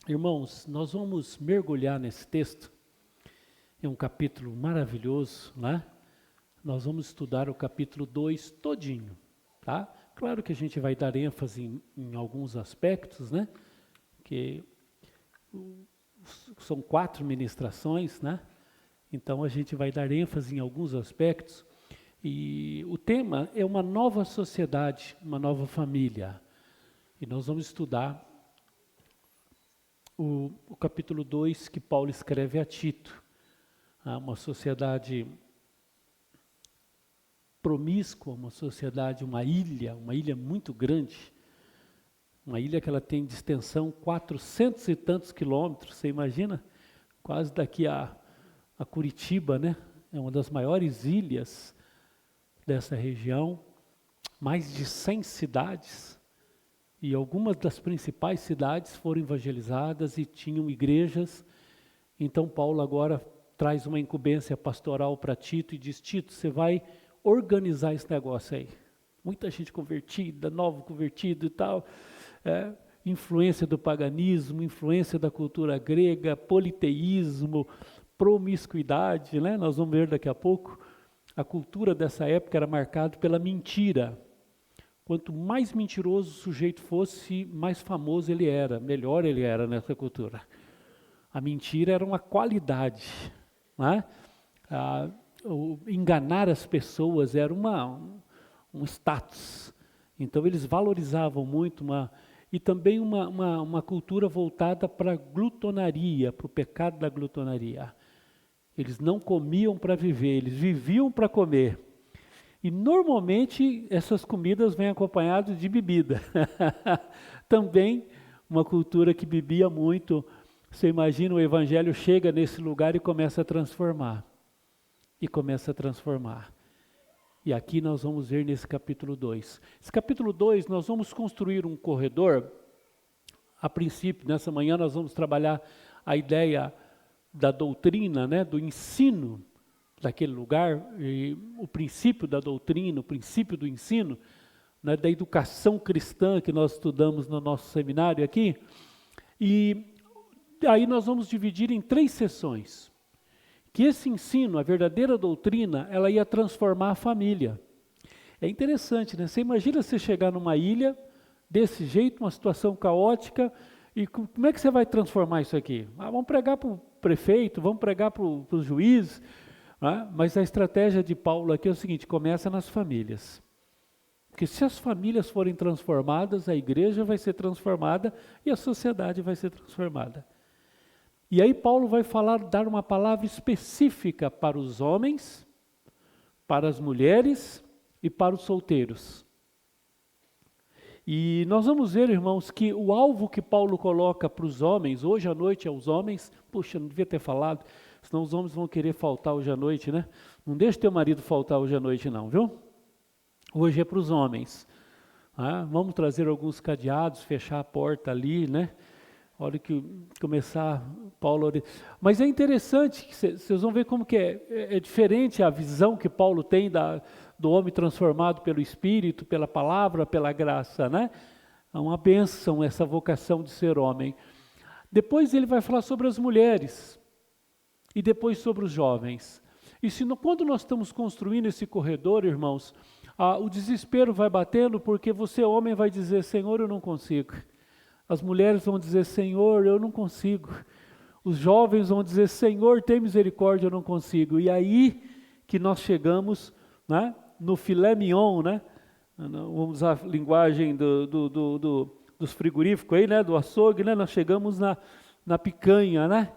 Irmãos, nós vamos mergulhar nesse texto. É um capítulo maravilhoso, né? Nós vamos estudar o capítulo 2 todinho, tá? Claro que a gente vai dar ênfase em alguns aspectos, né? Que são 4 ministrações, né? Então a gente vai dar ênfase em alguns aspectos. E o tema é uma nova sociedade, uma nova família. E nós vamos estudar o capítulo 2 que Paulo escreve a Tito. Uma sociedade promíscua, uma sociedade, uma ilha muito grande, uma ilha que ela tem de extensão 400 e tantos quilômetros, você imagina? Quase daqui a Curitiba, né? É uma das maiores ilhas dessa região, mais de 100 cidades, e algumas das principais cidades foram evangelizadas e tinham igrejas. Então Paulo agora traz uma incumbência pastoral para Tito e diz: Tito, você vai organizar esse negócio aí. Muita gente convertida, novo convertido e tal, influência do paganismo, influência da cultura grega, politeísmo, promiscuidade, né? Nós vamos ver daqui a pouco. A cultura dessa época era marcada pela mentira. Quanto mais mentiroso o sujeito fosse, mais famoso ele era, melhor ele era nessa cultura. A mentira era uma qualidade, né? Enganar as pessoas era um status. Então eles valorizavam muito e também uma cultura voltada para a glutonaria, para o pecado da glutonaria. Eles não comiam para viver, eles viviam para comer. E normalmente essas comidas vêm acompanhadas de bebida. Também uma cultura que bebia muito. Você imagina, o evangelho chega nesse lugar e começa a transformar. E aqui nós vamos ver nesse capítulo 2. Esse capítulo 2 nós vamos construir um corredor. A princípio, nessa manhã nós vamos trabalhar a ideia da doutrina, né, do ensino daquele lugar, e o princípio da doutrina, o princípio do ensino, né, da educação cristã que nós estudamos no nosso seminário aqui. E aí nós vamos dividir em 3 sessões. Que esse ensino, a verdadeira doutrina, ela ia transformar a família. É interessante, né? Você imagina você chegar numa ilha desse jeito, uma situação caótica, e como é que você vai transformar isso aqui? Vamos pregar para o prefeito, vamos pregar para os juízes, né? Mas a estratégia de Paulo aqui é o seguinte: começa nas famílias. Porque se as famílias forem transformadas, a igreja vai ser transformada e a sociedade vai ser transformada. E aí Paulo vai dar uma palavra específica para os homens, para as mulheres e para os solteiros. E nós vamos ver, irmãos, que o alvo que Paulo coloca para os homens, hoje à noite aos homens, puxa, não devia ter falado, senão os homens vão querer faltar hoje à noite, né? Não deixe teu marido faltar hoje à noite não, viu? Hoje é para os homens. Vamos trazer alguns cadeados, fechar a porta ali, né? A hora que começar, Paulo... Mas é interessante, que vocês vão ver como que é diferente a visão que Paulo tem do homem transformado pelo Espírito, pela palavra, pela graça, né? É uma bênção essa vocação de ser homem. Depois ele vai falar sobre as mulheres e depois sobre os jovens. E quando nós estamos construindo esse corredor, irmãos, o desespero vai batendo porque você, homem, vai dizer: Senhor, eu não consigo. As mulheres vão dizer: Senhor, eu não consigo. Os jovens vão dizer: Senhor, tem misericórdia, eu não consigo. E aí que nós chegamos, né, no filé mignon, né? Vamos usar a linguagem dos frigoríficos aí, né, do açougue, né? Nós chegamos na picanha, né?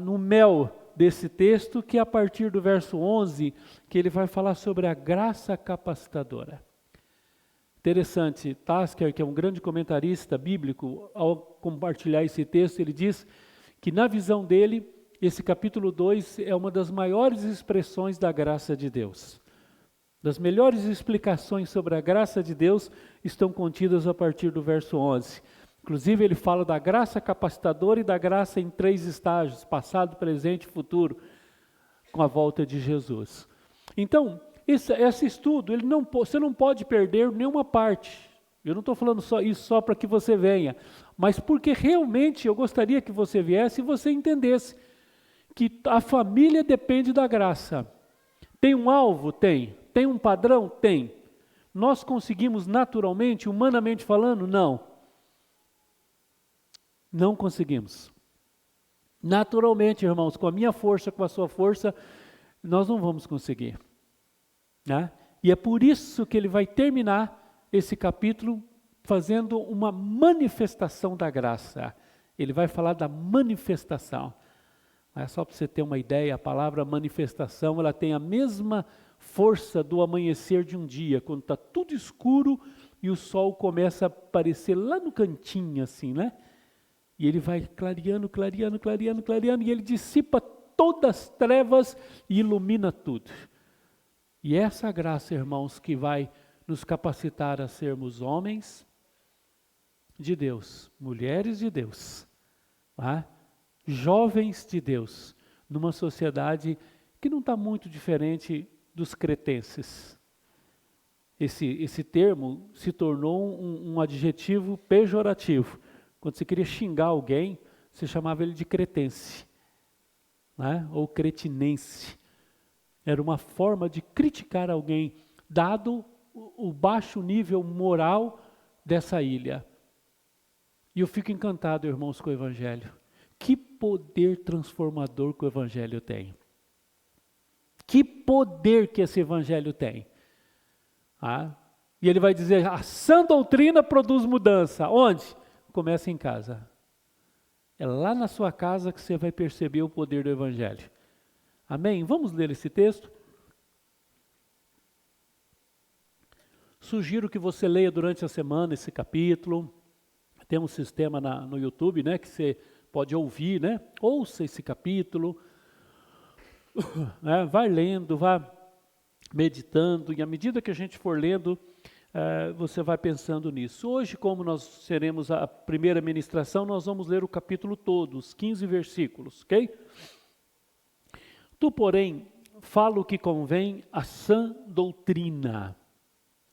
No mel desse texto, que é a partir do verso 11, que ele vai falar sobre a graça capacitadora. Interessante, Tasker, que é um grande comentarista bíblico, ao compartilhar esse texto, ele diz que na visão dele, esse capítulo 2 é uma das maiores expressões da graça de Deus. Das melhores explicações sobre a graça de Deus estão contidas a partir do verso 11. Inclusive ele fala da graça capacitadora e da graça em 3 estágios, passado, presente e futuro, com a volta de Jesus. Então, esse estudo, você não pode perder nenhuma parte. Eu não estou falando isso só para que você venha, mas porque realmente eu gostaria que você viesse e você entendesse que a família depende da graça. Tem um alvo? Tem. Tem um padrão? Tem. Nós conseguimos naturalmente, humanamente falando? Não. Não conseguimos. Naturalmente, irmãos, com a minha força, com a sua força, nós não vamos conseguir. Né? E é por isso que ele vai terminar esse capítulo fazendo uma manifestação da graça. Ele vai falar da manifestação. Só para você ter uma ideia, a palavra manifestação, ela tem a mesma força do amanhecer de um dia, quando está tudo escuro e o sol começa a aparecer lá no cantinho, assim, né? E ele vai clareando, clareando, clareando, clareando, e ele dissipa todas as trevas e ilumina tudo. E essa graça, irmãos, que vai nos capacitar a sermos homens de Deus, mulheres de Deus, tá? Jovens de Deus, numa sociedade que não está muito diferente dos cretenses. Esse termo se tornou um adjetivo pejorativo. Quando você queria xingar alguém, você chamava ele de cretense, né? Ou cretinense. Era uma forma de criticar alguém, dado o baixo nível moral dessa ilha. E eu fico encantado, irmãos, com o Evangelho. Que poder transformador que o Evangelho tem. Que poder que esse Evangelho tem. E ele vai dizer, a sã doutrina produz mudança. Onde? Começa em casa. É lá na sua casa que você vai perceber o poder do Evangelho. Amém? Vamos ler esse texto? Sugiro que você leia durante a semana esse capítulo. Tem um sistema no YouTube, né, que você pode ouvir, né? Ouça esse capítulo. Vai lendo, vá meditando. E à medida que a gente for lendo, você vai pensando nisso. Hoje, como nós seremos a primeira ministração, nós vamos ler o capítulo todo, os 15 versículos, ok? Tu, porém, fala o que convém à sã doutrina.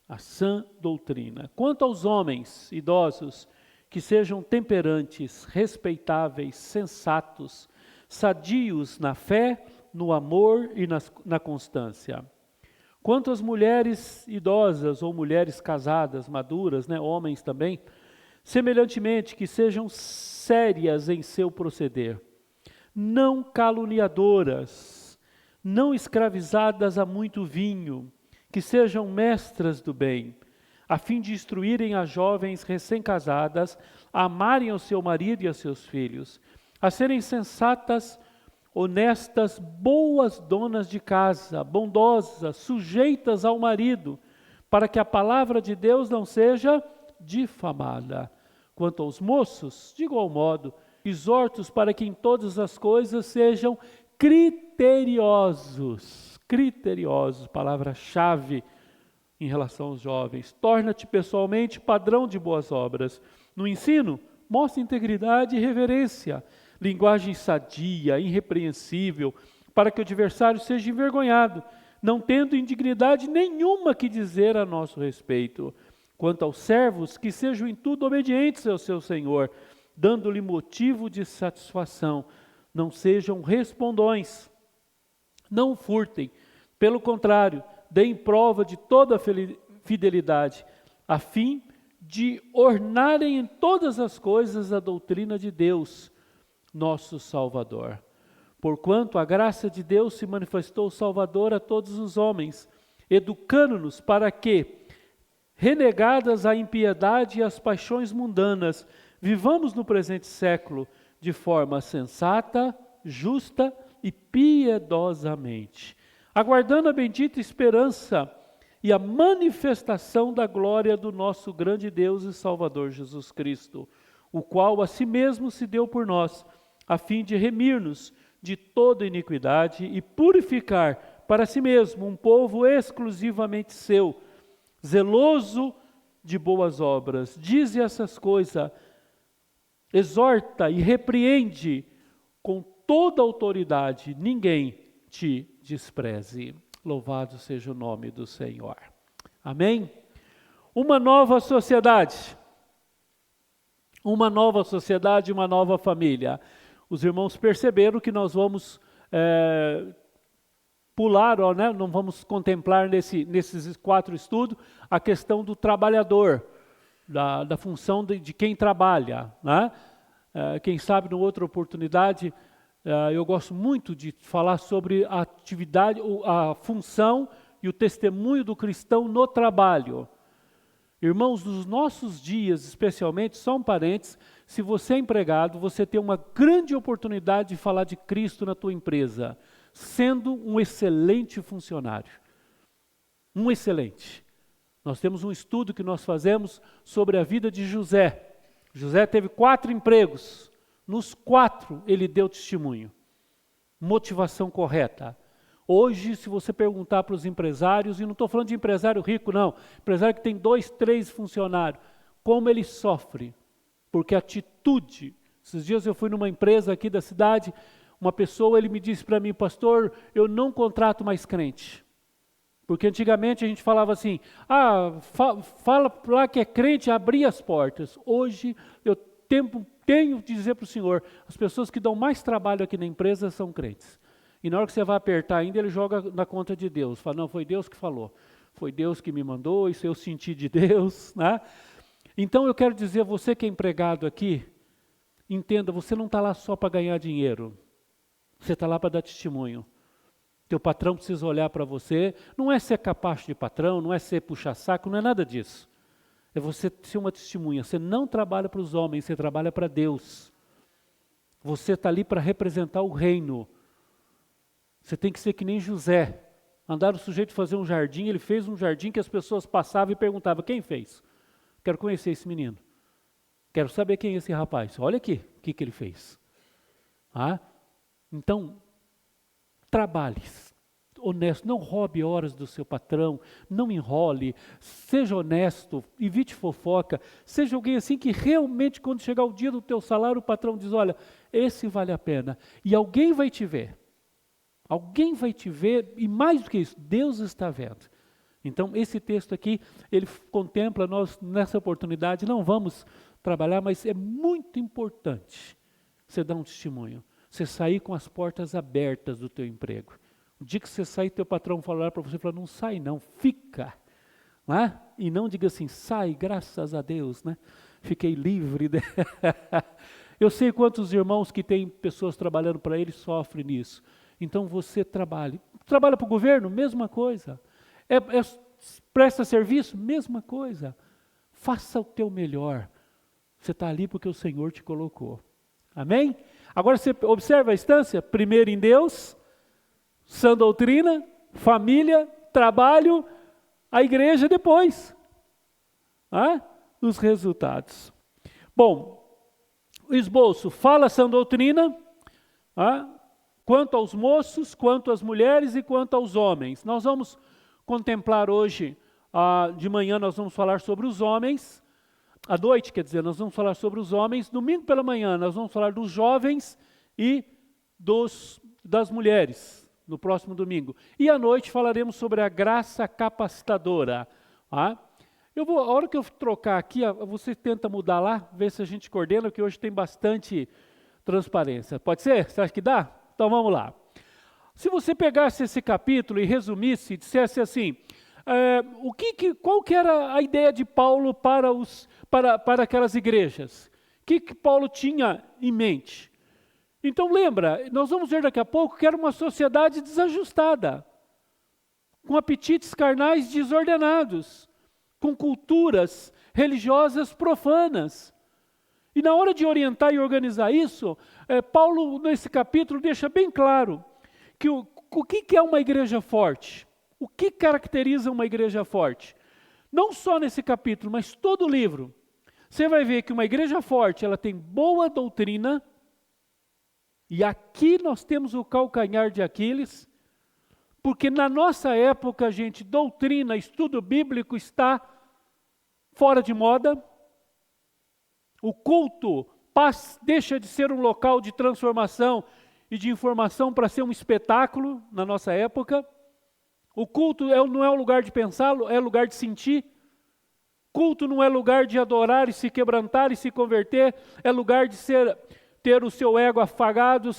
A sã doutrina. Quanto aos homens idosos, que sejam temperantes, respeitáveis, sensatos, sadios na fé, no amor e na constância. Quanto às mulheres idosas ou mulheres casadas, maduras, né, homens também, semelhantemente que sejam sérias em seu proceder, não caluniadoras, não escravizadas a muito vinho, que sejam mestras do bem, a fim de instruírem as jovens recém-casadas, a amarem ao seu marido e a seus filhos, a serem sensatas, honestas, boas donas de casa, bondosas, sujeitas ao marido, para que a palavra de Deus não seja difamada. Quanto aos moços, de igual modo, exortos para que em todas as coisas sejam criteriosos, palavra-chave em relação aos jovens. Torna-te pessoalmente padrão de boas obras. No ensino, mostra integridade e reverência, linguagem sadia, irrepreensível, para que o adversário seja envergonhado, não tendo indignidade nenhuma que dizer a nosso respeito. Quanto aos servos, que sejam em tudo obedientes ao seu Senhor, dando-lhe motivo de satisfação, não sejam respondões, não furtem, pelo contrário, deem prova de toda fidelidade, a fim de ornarem em todas as coisas a doutrina de Deus, nosso Salvador. Porquanto a graça de Deus se manifestou Salvador a todos os homens, educando-nos para que, renegadas a impiedade e as paixões mundanas, vivamos no presente século de forma sensata, justa e piedosamente, aguardando a bendita esperança e a manifestação da glória do nosso grande Deus e Salvador Jesus Cristo, o qual a si mesmo se deu por nós, a fim de remir-nos de toda iniquidade e purificar para si mesmo um povo exclusivamente seu, zeloso de boas obras. Dize essas coisas, exorta e repreende com toda autoridade, ninguém te despreze. Louvado seja o nome do Senhor. Amém? Uma nova sociedade. uma nova sociedade, uma nova família. Os irmãos perceberam que nós vamos pular, né? Não vamos contemplar nesses 4 estudos a questão do trabalhador, da função de quem trabalha, né? Quem sabe, numa outra oportunidade, eu gosto muito de falar sobre a atividade, a função e o testemunho do cristão no trabalho. Irmãos, nos nossos dias, especialmente, só um parênteses, se você é empregado, você tem uma grande oportunidade de falar de Cristo na tua empresa, sendo um excelente funcionário. Um excelente. Nós temos um estudo que nós fazemos sobre a vida de José. José teve 4 empregos. Nos 4 ele deu testemunho. Motivação correta. Hoje, se você perguntar para os empresários, e não estou falando de empresário rico, não, empresário que tem 2, 3 funcionários, como ele sofre, porque a atitude, esses dias eu fui numa empresa aqui da cidade, uma pessoa, ele me disse para mim, pastor, eu não contrato mais crente, porque antigamente a gente falava assim, fala lá que é crente, abria as portas. Hoje eu tenho que dizer para o senhor, as pessoas que dão mais trabalho aqui na empresa são crentes. E na hora que você vai apertar ainda, ele joga na conta de Deus. Fala, não, foi Deus que falou. Foi Deus que me mandou, isso eu senti de Deus, né? Então eu quero dizer, você que é empregado aqui, entenda, você não está lá só para ganhar dinheiro. Você está lá para dar testemunho. Teu patrão precisa olhar para você. Não é ser capacho de patrão, não é ser puxa-saco, não é nada disso. É você ser uma testemunha. Você não trabalha para os homens, você trabalha para Deus. Você está ali para representar o reino. Você tem que ser que nem José. Mandaram o sujeito fazer um jardim, ele fez um jardim que as pessoas passavam e perguntavam, quem fez? Quero conhecer esse menino. Quero saber quem é esse rapaz. Olha aqui, o que ele fez. Então, trabalhe, honesto, não roube horas do seu patrão, não enrole, seja honesto, evite fofoca, seja alguém assim que realmente quando chegar o dia do teu salário, o patrão diz, olha, esse vale a pena. E alguém vai te ver. Alguém vai te ver, e mais do que isso, Deus está vendo. Então, esse texto aqui, ele contempla, nós nessa oportunidade não vamos trabalhar, mas é muito importante você dar um testemunho, você sair com as portas abertas do teu emprego. O dia que você sair, teu patrão falar para você, não sai não, fica. Né? E não diga assim, sai, graças a Deus, né? Fiquei livre. Eu sei quantos irmãos que têm pessoas trabalhando para eles sofrem nisso. Então você trabalha para o governo, mesma coisa, presta serviço, mesma coisa, faça o teu melhor, você está ali porque o Senhor te colocou, amém? Agora você observa a instância, primeiro em Deus, sã doutrina, família, trabalho, a igreja depois, os resultados. Bom, o esboço fala sã doutrina, quanto aos moços, quanto às mulheres e quanto aos homens. Nós vamos contemplar hoje, de manhã nós vamos falar sobre os homens, à noite, quer dizer, nós vamos falar sobre os homens, domingo pela manhã nós vamos falar dos jovens e das mulheres, no próximo domingo. E à noite falaremos sobre a graça capacitadora. A hora que eu trocar aqui, você tenta mudar lá, ver se a gente coordena, porque hoje tem bastante transparência. Pode ser? Você acha que dá? Então vamos lá. Se você pegasse esse capítulo e resumisse, e dissesse assim, qual que era a ideia de Paulo para aquelas igrejas? O que Paulo tinha em mente? Então lembra, nós vamos ver daqui a pouco que era uma sociedade desajustada, com apetites carnais desordenados, com culturas religiosas profanas. E na hora de orientar e organizar isso, Paulo, nesse capítulo, deixa bem claro que o que é uma igreja forte? O que caracteriza uma igreja forte? Não só nesse capítulo, mas todo o livro. Você vai ver que uma igreja forte, ela tem boa doutrina, e aqui nós temos o calcanhar de Aquiles, porque na nossa época, gente, doutrina, estudo bíblico está fora de moda. O culto deixa de ser um local de transformação e de informação para ser um espetáculo na nossa época. O culto não é um lugar de pensar, é lugar de sentir. Culto não é lugar de adorar e se quebrantar e se converter, é lugar de ter o seu ego afagado,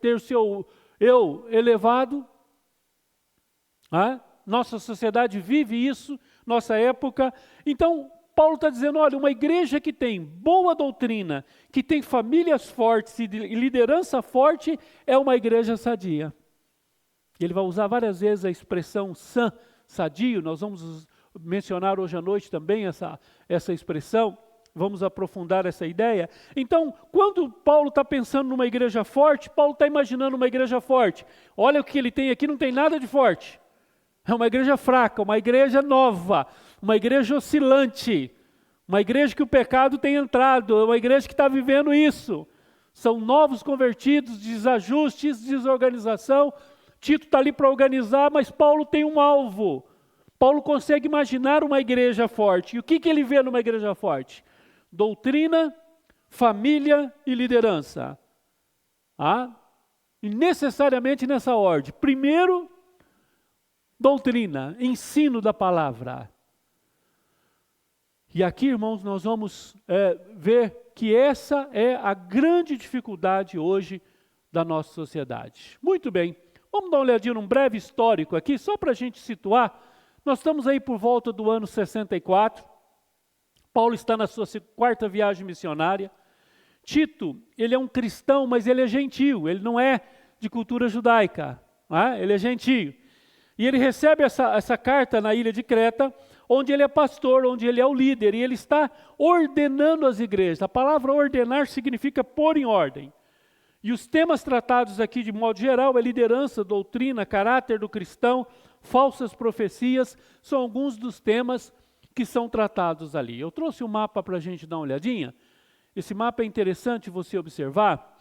ter o seu eu elevado. Nossa sociedade vive isso, nossa época. Então, Paulo está dizendo, olha, uma igreja que tem boa doutrina, que tem famílias fortes e liderança forte, é uma igreja sadia. Ele vai usar várias vezes a expressão sadio, nós vamos mencionar hoje à noite também essa expressão, vamos aprofundar essa ideia. Então, quando Paulo está pensando numa igreja forte, Paulo está imaginando uma igreja forte. Olha o que ele tem aqui, não tem nada de forte. É uma igreja fraca, uma igreja nova, uma igreja oscilante, uma igreja que o pecado tem entrado, uma igreja que está vivendo isso. São novos convertidos, desajustes, desorganização. Tito está ali para organizar, mas Paulo tem um alvo. Paulo consegue imaginar uma igreja forte. E o que ele vê numa igreja forte? Doutrina, família e liderança. E necessariamente nessa ordem. Primeiro, doutrina, ensino da palavra. E aqui, irmãos, nós vamos ver que essa é a grande dificuldade hoje da nossa sociedade. Muito bem, vamos dar uma olhadinha num breve histórico aqui, só para a gente situar. Nós estamos aí por volta do ano 64. Paulo está na sua quarta viagem missionária. Tito, ele é um cristão, mas ele é gentio, ele não é de cultura judaica, ele é gentio. E ele recebe essa carta na ilha de Creta, onde ele é pastor, onde ele é o líder, e ele está ordenando as igrejas. A palavra ordenar significa pôr em ordem. E os temas tratados aqui, de modo geral, é liderança, doutrina, caráter do cristão, falsas profecias, são alguns dos temas que são tratados ali. Eu trouxe um mapa para a gente dar uma olhadinha. Esse mapa é interessante você observar,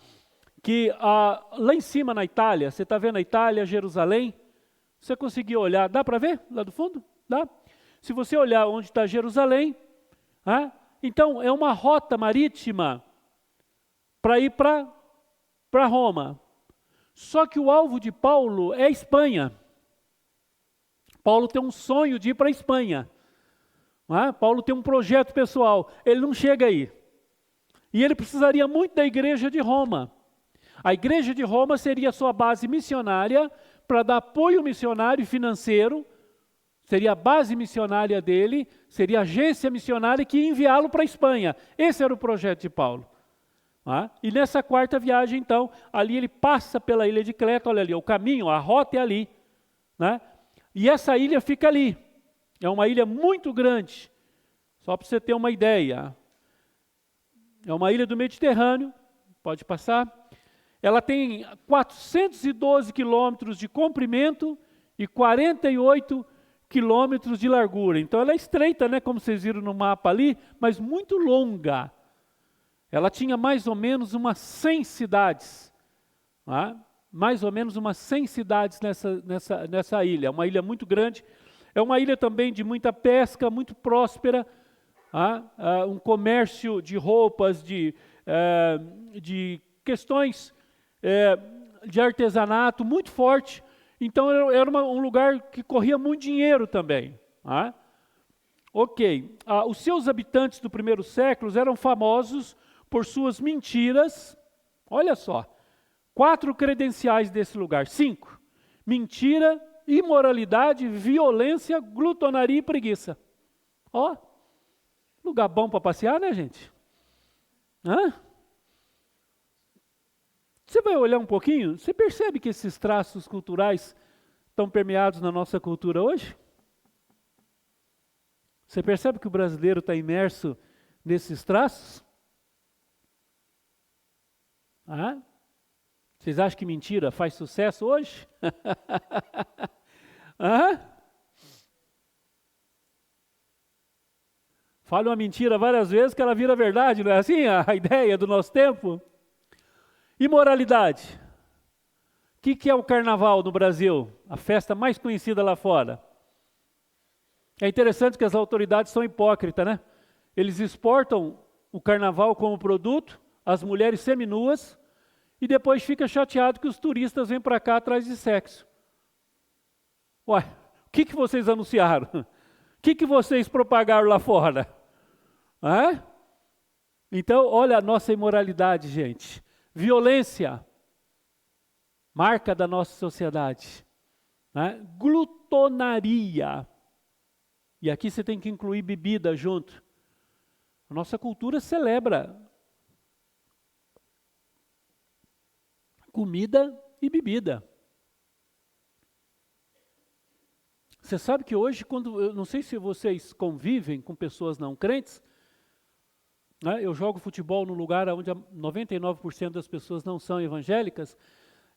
que lá em cima na Itália, você está vendo a Itália, Jerusalém? Você conseguiu olhar, dá para ver lá do fundo? Dá? Se você olhar onde está Jerusalém, então é uma rota marítima para ir para Roma. Só que o alvo de Paulo é a Espanha. Paulo tem um sonho de ir para a Espanha. Paulo tem um projeto pessoal, ele não chega aí. E ele precisaria muito da igreja de Roma. A igreja de Roma seria a sua base missionária, para dar apoio missionário financeiro, seria a base missionária dele, seria a agência missionária que ia enviá-lo para a Espanha. Esse era o projeto de Paulo. E nessa quarta viagem, então, ali ele passa pela ilha de Creta, olha ali, o caminho, a rota é ali. E essa ilha fica ali. É uma ilha muito grande, só para você ter uma ideia. É uma ilha do Mediterrâneo, pode passar. Ela tem 412 quilômetros de comprimento e 48 quilômetros de largura. Então ela é estreita, como vocês viram no mapa ali, mas muito longa. Ela tinha mais ou menos umas 100 cidades. Mais ou menos umas 100 cidades nessa ilha. É uma ilha muito grande. É uma ilha também de muita pesca, muito próspera. Um comércio de roupas, de questões de artesanato muito forte. Então era um lugar que corria muito dinheiro também. Os seus habitantes do primeiro século eram famosos por suas mentiras. Olha só, 4 credenciais desse lugar, 5. Mentira, imoralidade, violência, glutonaria e preguiça. Lugar bom para passear, né, gente? Você vai olhar um pouquinho, você percebe que esses traços culturais estão permeados na nossa cultura hoje? Você percebe que o brasileiro está imerso nesses traços? Vocês acham que mentira faz sucesso hoje? Fala uma mentira várias vezes que ela vira verdade, não é assim a ideia do nosso tempo? Imoralidade. O que é o carnaval no Brasil? A festa mais conhecida lá fora. É interessante que as autoridades são hipócritas, né? Eles exportam o carnaval como produto, as mulheres seminuas, e depois fica chateado que os turistas vêm para cá atrás de sexo. O que vocês anunciaram? O que vocês propagaram lá fora? É? Então, olha a nossa imoralidade, gente. Violência, marca da nossa sociedade. Né? Glutonaria. E aqui você tem que incluir bebida junto. A nossa cultura celebra comida e bebida. Você sabe que hoje, eu não sei se vocês convivem com pessoas não crentes, né? Eu jogo futebol num lugar onde 99% das pessoas não são evangélicas,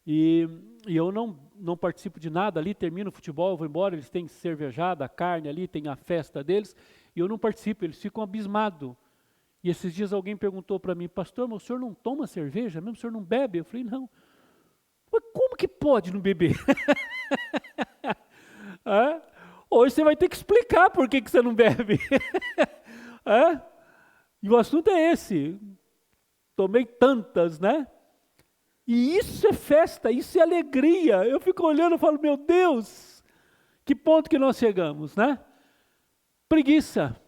e eu não participo de nada ali, termino o futebol, eu vou embora, eles têm cervejada, carne ali, tem a festa deles, e eu não participo, eles ficam abismados. E esses dias alguém perguntou para mim, pastor, mas o senhor não toma cerveja mesmo? O senhor não bebe? Eu falei, não. Mas como que pode não beber? É? Hoje você vai ter que explicar por que você não bebe. É? E o assunto é esse. Tomei tantas, né? E isso é festa, isso é alegria. Eu fico olhando e falo, meu Deus, que ponto que nós chegamos, né? Preguiça.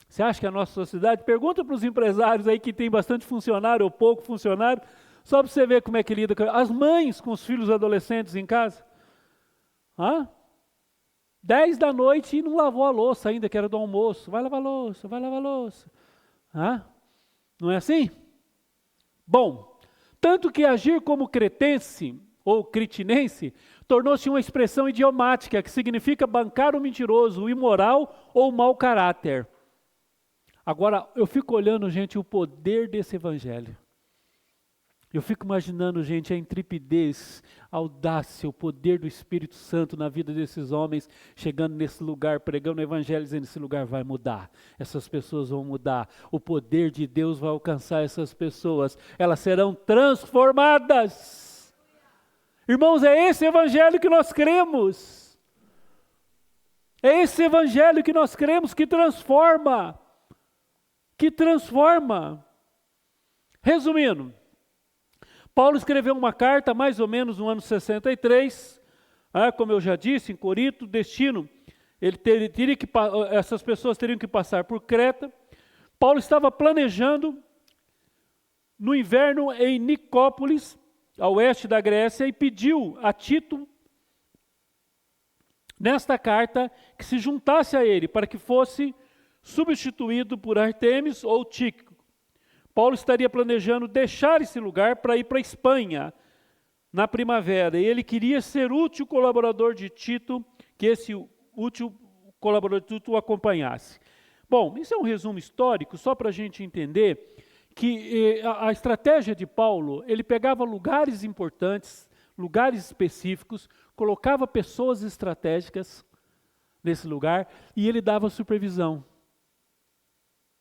Você acha que a nossa sociedade, pergunta para os empresários aí que tem bastante funcionário ou pouco funcionário, só para você ver como é que lida com as mães com os filhos adolescentes em casa. 10 da noite e não lavou a louça ainda, que era do almoço. Vai lavar a louça, vai lavar a louça. Não é assim? Bom, tanto que agir como cretense ou critinense tornou-se uma expressão idiomática que significa bancar o mentiroso, o imoral ou o mau caráter. Agora, eu fico olhando, gente, o poder desse evangelho. Eu fico imaginando, gente, a intrepidez, a audácia, o poder do Espírito Santo na vida desses homens, chegando nesse lugar, pregando o evangelho, dizendo, esse lugar vai mudar, essas pessoas vão mudar, o poder de Deus vai alcançar essas pessoas, elas serão transformadas. Irmãos, é esse evangelho que nós cremos. É esse evangelho que nós cremos, que transforma. Que transforma. Resumindo, Paulo escreveu uma carta mais ou menos no ano 63, como eu já disse, em Corinto, destino, essas pessoas teriam que passar por Creta. Paulo estava planejando no inverno em Nicópolis, a oeste da Grécia, e pediu a Tito, nesta carta, que se juntasse a ele, para que fosse substituído por Artemis ou Tíquico. Paulo estaria planejando deixar esse lugar para ir para a Espanha na primavera, e ele queria ser útil colaborador de Tito, que esse útil colaborador de Tito o acompanhasse. Bom, isso é um resumo histórico, só para a gente entender que a estratégia de Paulo, ele pegava lugares importantes, lugares específicos, colocava pessoas estratégicas nesse lugar, e ele dava supervisão.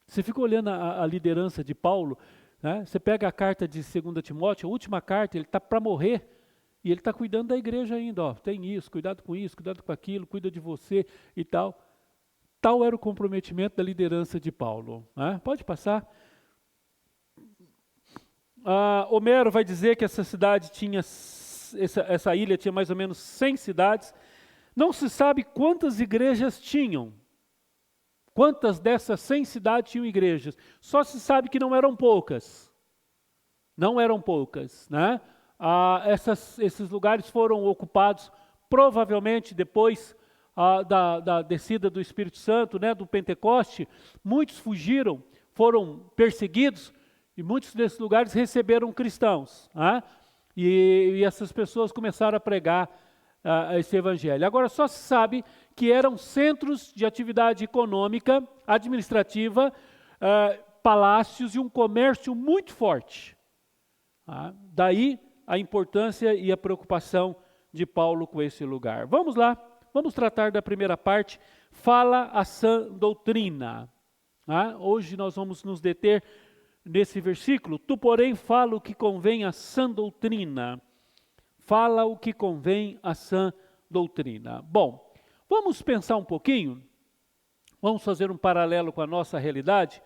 Você fica olhando a liderança de Paulo, né? Você pega a carta de 2 Timóteo, a última carta, ele está para morrer, e ele está cuidando da igreja ainda. Tem isso, cuidado com aquilo, cuida de você e tal. Tal era o comprometimento da liderança de Paulo. Né? Pode passar. Homero vai dizer que essa cidade tinha, essa ilha tinha mais ou menos 100 cidades. Não se sabe quantas igrejas tinham. Quantas dessas 100 cidades tinham igrejas? Só se sabe que não eram poucas. Não eram poucas, né? Esses lugares foram ocupados provavelmente depois da descida do Espírito Santo, né, do Pentecoste. Muitos fugiram, foram perseguidos, e muitos desses lugares receberam cristãos. Né? E essas pessoas começaram a pregar esse evangelho. Agora só se sabe que eram centros de atividade econômica, administrativa, palácios e um comércio muito forte. Daí a importância e a preocupação de Paulo com esse lugar. Vamos lá, vamos tratar da primeira parte, fala a sã doutrina. Hoje nós vamos nos deter nesse versículo. Tu, porém, fala o que convém à sã doutrina. Fala o que convém à sã doutrina. Bom, vamos pensar um pouquinho, vamos fazer um paralelo com a nossa realidade,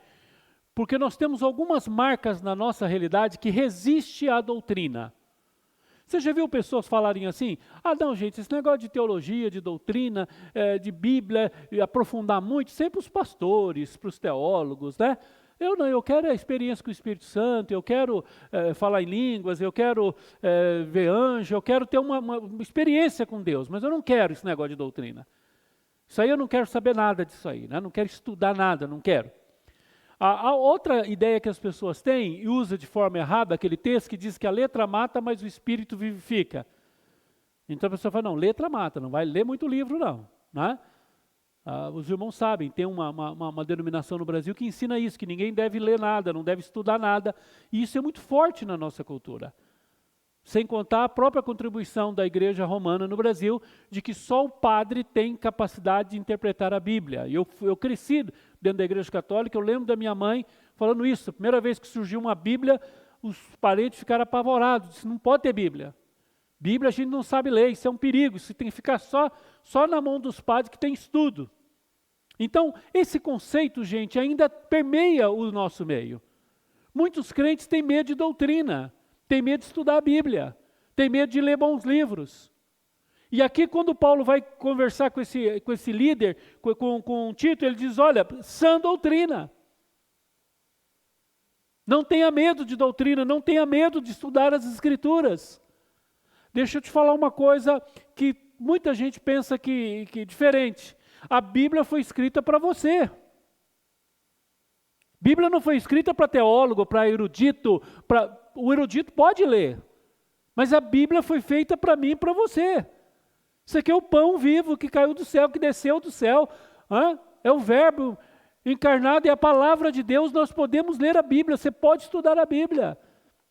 porque nós temos algumas marcas na nossa realidade que resistem à doutrina. Você já viu pessoas falarem assim? Ah, não, gente, esse negócio de teologia, de doutrina, de Bíblia, e aprofundar muito, sempre para os pastores, para os teólogos, né? Eu não, eu quero a experiência com o Espírito Santo, eu quero falar em línguas, eu quero ver anjo, eu quero ter uma experiência com Deus, mas eu não quero esse negócio de doutrina. Isso aí eu não quero saber nada disso aí, né? Não quero estudar nada, não quero. A outra ideia que as pessoas têm, e usa de forma errada aquele texto que diz que a letra mata, mas o espírito vivifica. Então a pessoa fala, não, letra mata, não vai ler muito livro não. Né? Os irmãos sabem, tem uma denominação no Brasil que ensina isso, que ninguém deve ler nada, não deve estudar nada. E isso é muito forte na nossa cultura. Sem contar a própria contribuição da igreja romana no Brasil, de que só o padre tem capacidade de interpretar a Bíblia. E eu cresci dentro da igreja católica, eu lembro da minha mãe falando isso. A primeira vez que surgiu uma Bíblia, os parentes ficaram apavorados, disseram, não pode ter Bíblia. Bíblia a gente não sabe ler, isso é um perigo, isso tem que ficar só na mão dos padres que tem estudo. Então, esse conceito, gente, ainda permeia o nosso meio. Muitos crentes têm medo de doutrina, têm medo de estudar a Bíblia, têm medo de ler bons livros. E aqui, quando Paulo vai conversar com esse líder, com Tito, ele diz, olha, sã doutrina. Não tenha medo de doutrina, não tenha medo de estudar as Escrituras. Deixa eu te falar uma coisa que muita gente pensa que é diferente. A Bíblia foi escrita para você. Bíblia não foi escrita para teólogo, para erudito. O erudito pode ler. Mas a Bíblia foi feita para mim e para você. Isso aqui é o pão vivo que caiu do céu, que desceu do céu. É o verbo encarnado, é a palavra de Deus. Nós podemos ler a Bíblia, você pode estudar a Bíblia.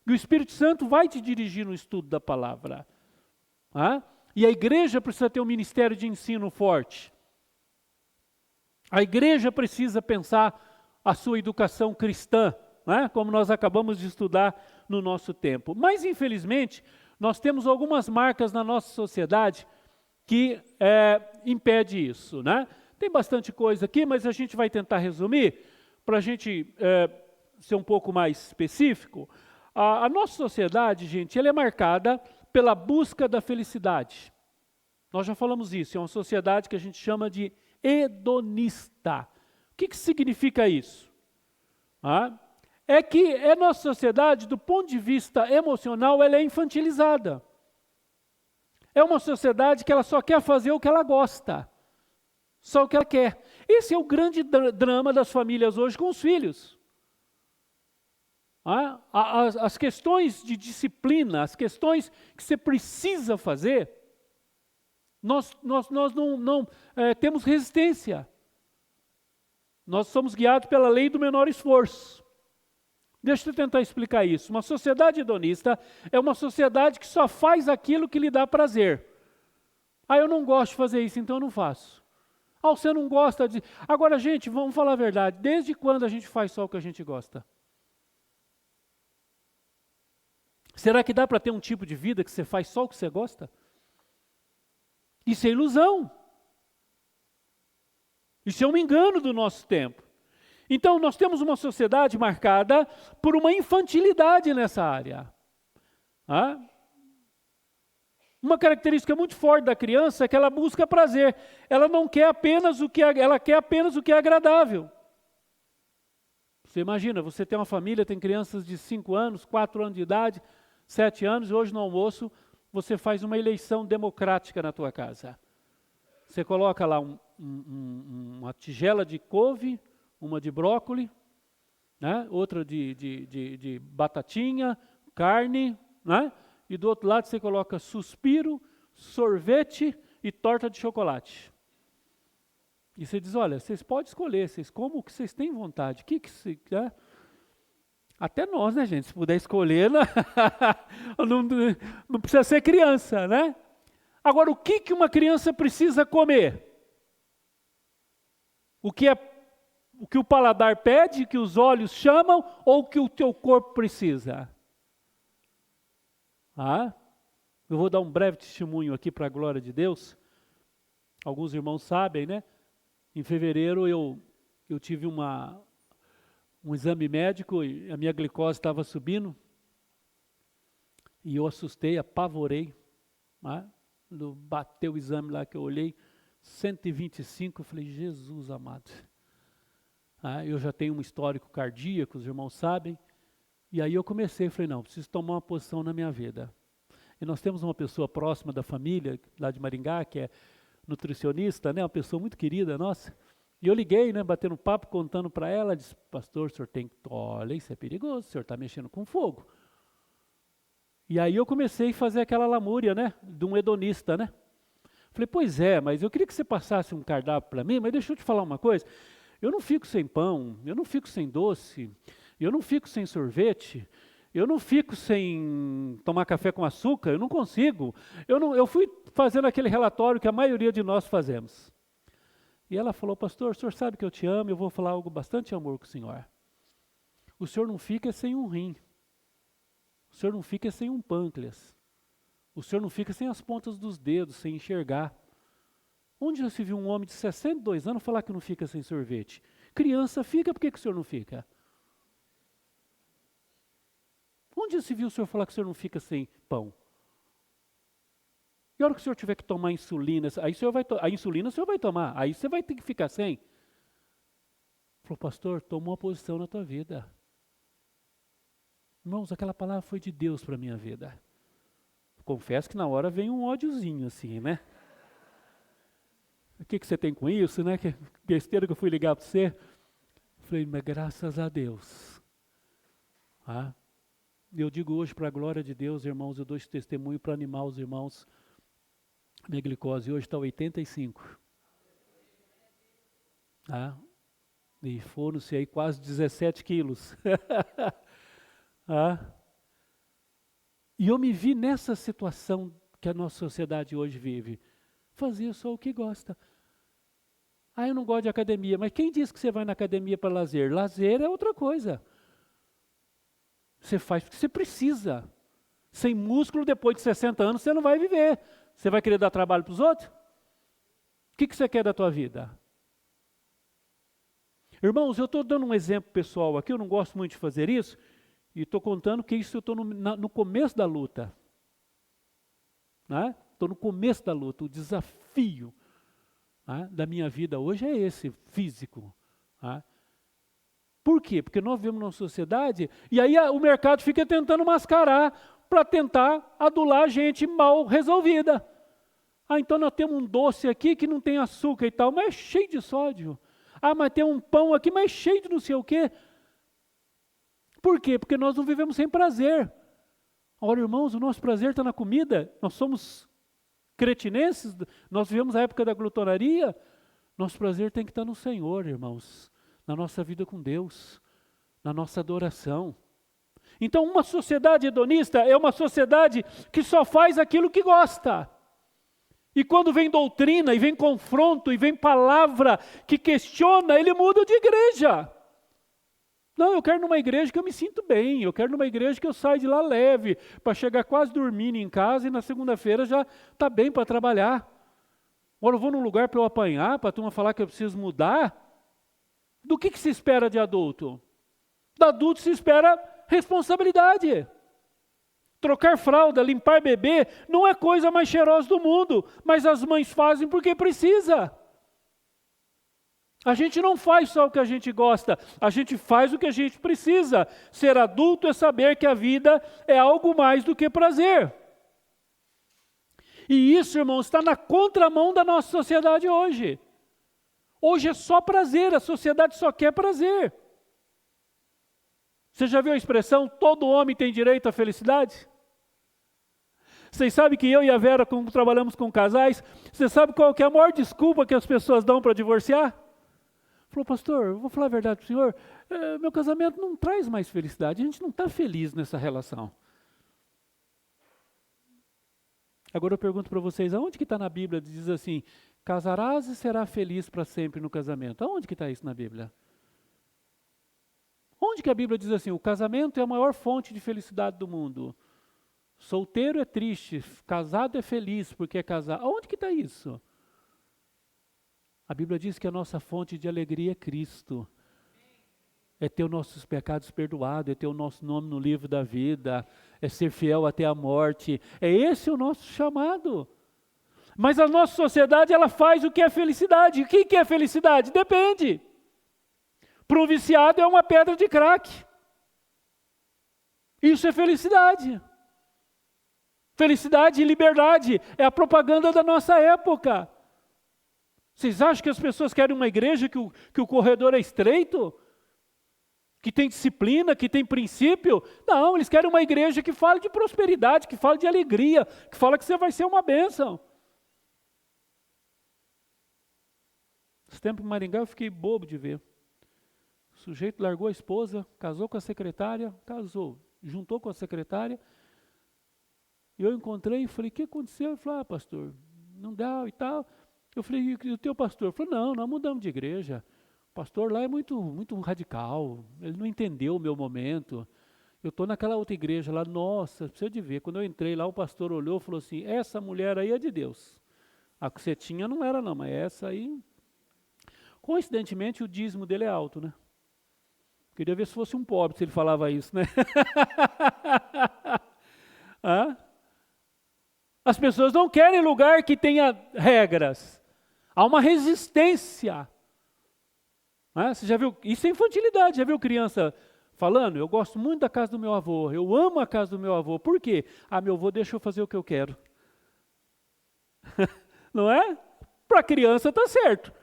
E o Espírito Santo vai te dirigir no estudo da palavra. E a igreja precisa ter um ministério de ensino forte. A igreja precisa pensar a sua educação cristã, como nós acabamos de estudar no nosso tempo. Mas, infelizmente, nós temos algumas marcas na nossa sociedade que impede isso. Tem bastante coisa aqui, mas a gente vai tentar resumir, para a gente ser um pouco mais específico. A nossa sociedade, gente, ela é marcada pela busca da felicidade. Nós já falamos isso, é uma sociedade que a gente chama de hedonista. O que significa isso? É que a nossa sociedade, do ponto de vista emocional, ela é infantilizada. É uma sociedade que ela só quer fazer o que ela gosta, só o que ela quer. Esse é o grande drama das famílias hoje com os filhos. As questões de disciplina, as questões que você precisa fazer, nós não temos resistência. Nós somos guiados pela lei do menor esforço. Deixa eu tentar explicar isso. Uma sociedade hedonista é uma sociedade que só faz aquilo que lhe dá prazer. Eu não gosto de fazer isso, então eu não faço. Você não gosta de... Agora, gente, vamos falar a verdade. Desde quando a gente faz só o que a gente gosta? Será que dá para ter um tipo de vida que você faz só o que você gosta? Isso é ilusão. Isso é um engano do nosso tempo. Então, nós temos uma sociedade marcada por uma infantilidade nessa área. Uma característica muito forte da criança é que ela busca prazer. Ela não quer apenas ela quer apenas o que é agradável. Você imagina, você tem uma família, tem crianças de 5 anos, 4 anos de idade, 7 anos, e hoje no almoço você faz uma eleição democrática na tua casa. Você coloca lá uma tigela de couve, uma de brócoli, outra de batatinha, carne, e do outro lado você coloca suspiro, sorvete e torta de chocolate. E você diz, olha, vocês podem escolher, vocês comam o que vocês têm vontade. Até nós, né, gente? Se puder escolher, não precisa ser criança, Agora, o que uma criança precisa comer? O que o paladar pede, o que os olhos chamam, ou o que o teu corpo precisa? Eu vou dar um breve testemunho aqui para a glória de Deus. Alguns irmãos sabem, Em fevereiro eu tive um exame médico e a minha glicose estava subindo. E eu assustei, apavorei, né? Bateu o exame lá que eu olhei, 125, eu falei, Jesus amado. Eu já tenho um histórico cardíaco, os irmãos sabem. E aí eu comecei, falei, não, preciso tomar uma posição na minha vida. E nós temos uma pessoa próxima da família, lá de Maringá, que é nutricionista, né, uma pessoa muito querida nossa. E eu liguei, né, batendo papo, contando para ela, disse, pastor, o senhor tem que, olha, isso é perigoso, o senhor está mexendo com fogo. E aí eu comecei a fazer aquela lamúria, né, de um hedonista, né. Falei, pois é, mas eu queria que você passasse um cardápio para mim, mas deixa eu te falar uma coisa, eu não fico sem pão, eu não fico sem doce, eu não fico sem sorvete, eu não fico sem tomar café com açúcar, eu não consigo. Eu fui fazendo aquele relatório que a maioria de nós fazemos. E ela falou, pastor, o senhor sabe que eu te amo, eu vou falar algo bastante amor com o senhor. O senhor não fica sem um rim. O senhor não fica sem um pâncreas. O senhor não fica sem as pontas dos dedos, sem enxergar. Onde já se viu um homem de 62 anos falar que não fica sem sorvete? Criança fica, por que o senhor não fica? Onde já se viu o senhor falar que o senhor não fica sem pão? E a hora que o senhor tiver que tomar insulina, aí a insulina o senhor vai tomar, aí você vai ter que ficar sem. Falou, pastor, toma uma posição na tua vida. Irmãos, aquela palavra foi de Deus para a minha vida. Confesso que na hora vem um ódiozinho assim, né? O que você tem com isso, né? Que besteira que eu fui ligar para você. Falei, mas graças a Deus. Eu digo hoje para a glória de Deus, irmãos, eu dou esse testemunho para animar os irmãos. Minha glicose hoje está 85. E foram-se aí quase 17 quilos. E eu me vi nessa situação que a nossa sociedade hoje vive. Fazer só o que gosta. Eu não gosto de academia, mas quem disse que você vai na academia para lazer? Lazer é outra coisa. Você faz porque você precisa. Sem músculo, depois de 60 anos, você não vai viver. Você vai querer dar trabalho para os outros? O que você quer da tua vida? Irmãos, eu estou dando um exemplo pessoal aqui, eu não gosto muito de fazer isso, e estou contando que isso eu estou no começo da luta. Estou no começo da luta, o desafio da minha vida hoje é esse, físico. Por quê? Porque nós vivemos numa sociedade, e aí o mercado fica tentando mascarar, para tentar adular gente mal resolvida. Então nós temos um doce aqui que não tem açúcar e tal, mas é cheio de sódio. Mas tem um pão aqui, mas é cheio de não sei o quê. Por quê? Porque nós não vivemos sem prazer. Ora, irmãos, o nosso prazer está na comida. Nós somos cretinenses, nós vivemos a época da glutonaria. Nosso prazer tem que estar no Senhor, irmãos. Na nossa vida com Deus, na nossa adoração. Então, uma sociedade hedonista é uma sociedade que só faz aquilo que gosta. E quando vem doutrina, e vem confronto, e vem palavra que questiona, ele muda de igreja. Não, eu quero numa igreja que eu me sinto bem, eu quero numa igreja que eu saio de lá leve, para chegar quase dormindo em casa e na segunda-feira já está bem para trabalhar. Agora eu vou num lugar para eu apanhar, para a turma falar que eu preciso mudar. Do que se espera de adulto? Do adulto se espera responsabilidade. Trocar fralda, limpar bebê, não é coisa mais cheirosa do mundo, mas as mães fazem porque precisa. A gente não faz só o que a gente gosta, a gente faz o que a gente precisa. Ser adulto é saber que a vida é algo mais do que prazer. E isso, irmãos, está na contramão da nossa sociedade hoje. Hoje é só prazer, a sociedade só quer prazer. Você já viu a expressão, todo homem tem direito à felicidade? Vocês sabem que eu e a Vera, quando trabalhamos com casais, você sabe qual que é a maior desculpa que as pessoas dão para divorciar? Falou, pastor, eu vou falar a verdade para o senhor, meu casamento não traz mais felicidade, a gente não está feliz nessa relação. Agora eu pergunto para vocês, aonde que está na Bíblia, diz assim, casarás e será feliz para sempre no casamento? Aonde que está isso na Bíblia? Onde que a Bíblia diz assim, o casamento é a maior fonte de felicidade do mundo? Solteiro é triste, casado é feliz porque é casado. Aonde que está isso? A Bíblia diz que a nossa fonte de alegria é Cristo. é ter os nossos pecados perdoados, é ter o nosso nome no livro da vida, é ser fiel até a morte. É esse o nosso chamado. Mas a nossa sociedade, ela faz o que é felicidade. O que é felicidade? Depende. Para um viciado é uma pedra de crack. Isso é felicidade. Felicidade e liberdade é a propaganda da nossa época. Vocês acham que as pessoas querem uma igreja que o corredor é estreito? Que tem disciplina, que tem princípio? Não, eles querem uma igreja que fale de prosperidade, que fale de alegria, que fala que você vai ser uma bênção. Esse tempo em Maringá eu fiquei bobo de ver. O sujeito largou a esposa, casou com a secretária, juntou com a secretária. E eu encontrei e falei, o que aconteceu? Ele falou, pastor, não dá e tal. Eu falei, e o teu pastor? Ele falou, não, nós mudamos de igreja. O pastor lá é muito, muito radical, ele não entendeu o meu momento. Eu estou naquela outra igreja lá, nossa, precisa de ver. Quando eu entrei lá, o pastor olhou e falou assim, essa mulher aí é de Deus. A que você tinha não era não, mas essa aí... Coincidentemente, o dízimo dele é alto, né? Queria ver se fosse um pobre, se ele falava isso, né? As pessoas não querem lugar que tenha regras. Há uma resistência. Você já viu? Isso é infantilidade. Já viu criança falando? Eu gosto muito da casa do meu avô. Eu amo a casa do meu avô. Por quê? Meu avô deixa eu fazer o que eu quero. Não é? Para a criança está certo.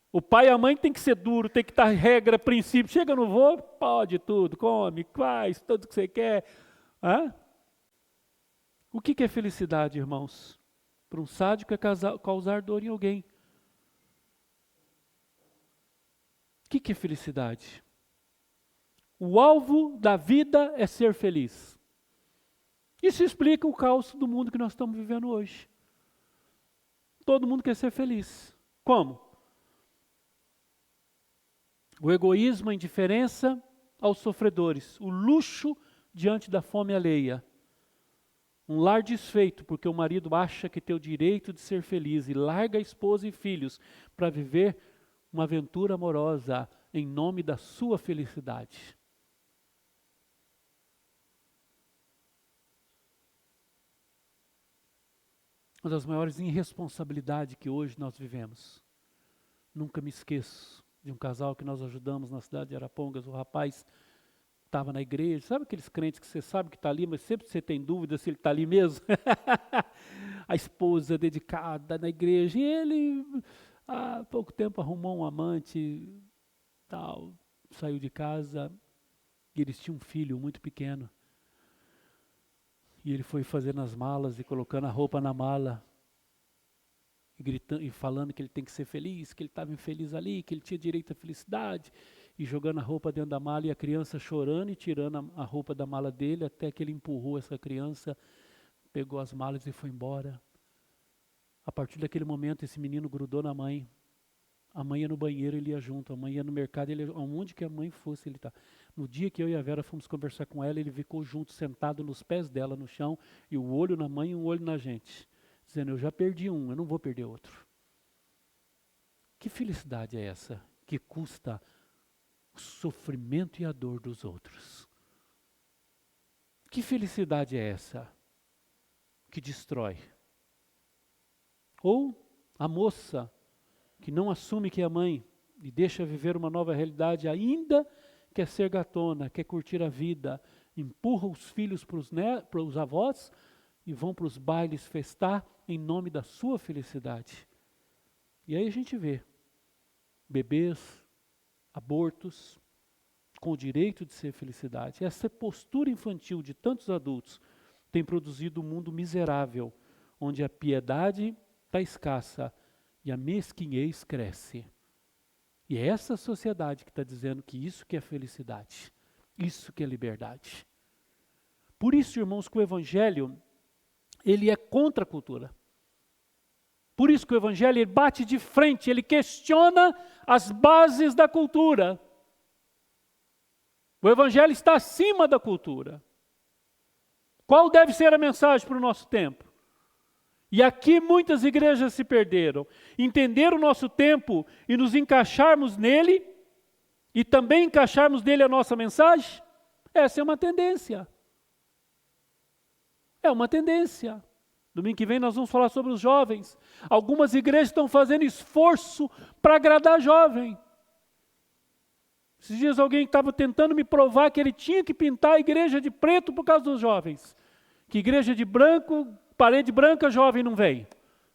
O pai e a mãe tem que ser duro, tem que estar regra, princípio. Chega no vô, pode tudo, come, faz, tudo que você quer. O que é felicidade, irmãos? Para um sádico é causar dor em alguém. O que é felicidade? O alvo da vida é ser feliz. Isso explica o caos do mundo que nós estamos vivendo hoje. Todo mundo quer ser feliz. Como? O egoísmo, a indiferença aos sofredores, o luxo diante da fome alheia. Um lar desfeito, porque o marido acha que tem o direito de ser feliz e larga a esposa e filhos para viver uma aventura amorosa em nome da sua felicidade. Uma das maiores irresponsabilidades que hoje nós vivemos. Nunca me esqueço de um casal que nós ajudamos na cidade de Arapongas. O rapaz estava na igreja, sabe aqueles crentes que você sabe que está ali, mas sempre você tem dúvida se ele está ali mesmo? A esposa dedicada na igreja, e ele há pouco tempo arrumou um amante, tal, saiu de casa, e eles tinham um filho muito pequeno. E ele foi fazendo as malas e colocando a roupa na mala, e gritando e falando que ele tem que ser feliz, que ele estava infeliz ali, que ele tinha direito à felicidade, e jogando a roupa dentro da mala, e a criança chorando e tirando a roupa da mala dele, até que ele empurrou essa criança, pegou as malas e foi embora. A partir daquele momento, esse menino grudou na mãe. A mãe ia no banheiro, ele ia junto. A mãe ia no mercado, ele ia, onde que a mãe fosse, ele tá. No dia que eu e a Vera fomos conversar com ela, ele ficou junto, sentado nos pés dela no chão, e o olho na mãe e um olho na gente, dizendo, eu já perdi um, eu não vou perder outro. Que felicidade é essa que custa o sofrimento e a dor dos outros? Que felicidade é essa que destrói? Ou a moça que não assume que é mãe e deixa viver uma nova realidade, ainda quer ser gatona, quer curtir a vida, empurra os filhos para os avós e vão para os bailes festar em nome da sua felicidade. E aí a gente vê bebês, abortos, com o direito de ser felicidade. Essa postura infantil de tantos adultos tem produzido um mundo miserável, onde a piedade está escassa e a mesquinhez cresce. E é essa sociedade que está dizendo que isso que é felicidade, isso que é liberdade. Por isso, irmãos, que o Evangelho, ele é contra a cultura. Por isso que o Evangelho, ele bate de frente, ele questiona as bases da cultura. O Evangelho está acima da cultura. Qual deve ser a mensagem para o nosso tempo? E aqui muitas igrejas se perderam. Entender o nosso tempo e nos encaixarmos nele e também encaixarmos nele a nossa mensagem? Essa é uma tendência. É uma tendência. Domingo que vem nós vamos falar sobre os jovens. Algumas igrejas estão fazendo esforço para agradar jovem. Esses dias alguém estava tentando me provar que ele tinha que pintar a igreja de preto por causa dos jovens. Que igreja de branco, parede branca, jovem não vem.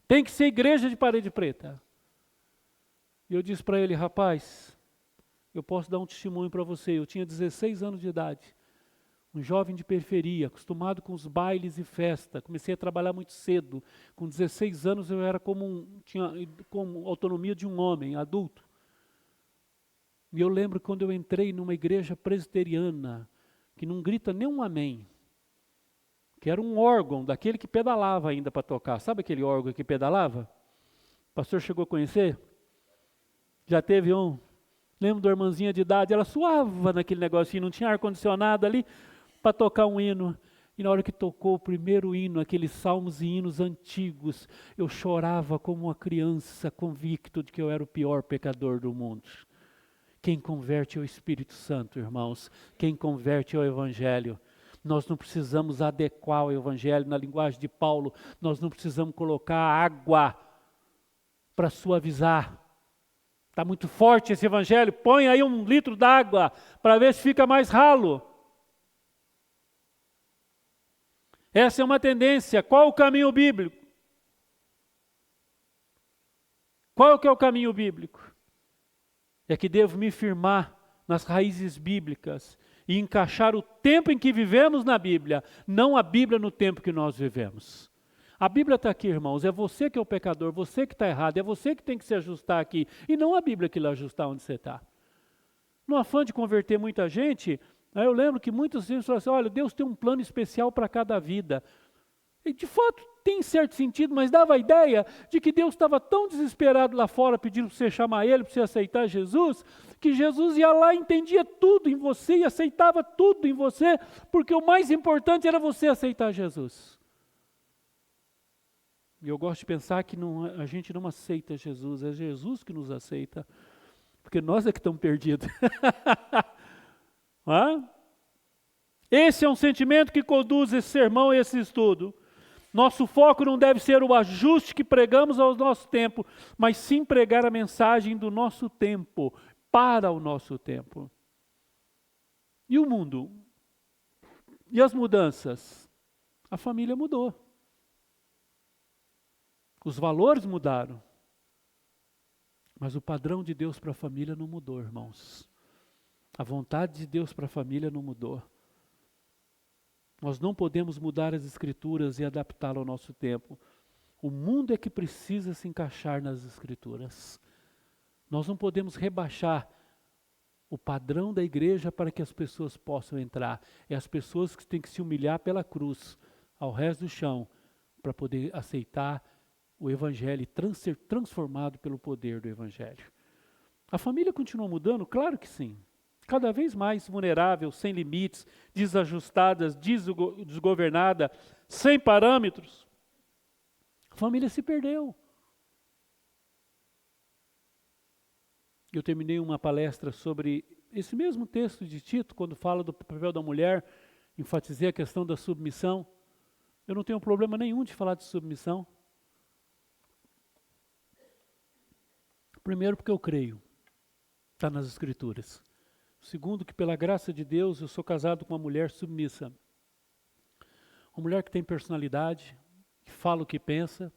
Tem que ser igreja de parede preta. E eu disse para ele, rapaz, eu posso dar um testemunho para você. Eu tinha 16 anos de idade. Um jovem de periferia, acostumado com os bailes e festa. Comecei a trabalhar muito cedo. Com 16 anos eu era tinha como autonomia de um homem, adulto. E eu lembro quando eu entrei numa igreja presbiteriana, que não grita nem um amém. Que era um órgão, daquele que pedalava ainda para tocar. Sabe aquele órgão que pedalava? O pastor chegou a conhecer? Já teve um? Lembro da irmãzinha de idade, ela suava naquele negocinho, não tinha ar-condicionado ali para tocar um hino. E na hora que tocou o primeiro hino, aqueles salmos e hinos antigos, eu chorava como uma criança, convicto de que eu era o pior pecador do mundo. Quem converte é o Espírito Santo, irmãos. Quem converte é o Evangelho. Nós não precisamos adequar o Evangelho na linguagem de Paulo. Nós não precisamos colocar água para suavizar. Está muito forte esse Evangelho. Põe aí 1 litro d'água para ver se fica mais ralo. Essa é uma tendência. Qual o caminho bíblico? Qual que é o caminho bíblico? É que devo me firmar nas raízes bíblicas e encaixar o tempo em que vivemos na Bíblia, não a Bíblia no tempo que nós vivemos. A Bíblia está aqui, irmãos, é você que é o pecador, você que está errado, é você que tem que se ajustar aqui, e não a Bíblia que lhe ajustar onde você está. No afã de converter muita gente, eu lembro que muitas vezes falaram assim, olha, Deus tem um plano especial para cada vida. E de fato tem certo sentido, mas dava a ideia de que Deus estava tão desesperado lá fora pedindo para você chamar Ele, para você aceitar Jesus, que Jesus ia lá e entendia tudo em você e aceitava tudo em você, porque o mais importante era você aceitar Jesus. E eu gosto de pensar que a gente não aceita Jesus, é Jesus que nos aceita, porque nós é que estamos perdidos. Esse é um sentimento que conduz esse sermão e esse estudo. Nosso foco não deve ser o ajuste que pregamos ao nosso tempo, mas sim pregar a mensagem do nosso tempo, para o nosso tempo. E o mundo? E as mudanças? A família mudou. Os valores mudaram. Mas o padrão de Deus para a família não mudou, irmãos. A vontade de Deus para a família não mudou. Nós não podemos mudar as Escrituras e adaptá-las ao nosso tempo. O mundo é que precisa se encaixar nas Escrituras. Nós não podemos rebaixar o padrão da igreja para que as pessoas possam entrar. É as pessoas que têm que se humilhar pela cruz, ao resto do chão, para poder aceitar o Evangelho e ser transformado pelo poder do Evangelho. A família continua mudando? Claro que sim. Cada vez mais vulnerável, sem limites, desajustada, desgovernada, sem parâmetros. A família se perdeu. Eu terminei uma palestra sobre esse mesmo texto de Tito, quando fala do papel da mulher, enfatizei a questão da submissão. Eu não tenho problema nenhum de falar de submissão. Primeiro porque eu creio, está nas Escrituras. Segundo, que pela graça de Deus eu sou casado com uma mulher submissa. Uma mulher que tem personalidade, que fala o que pensa,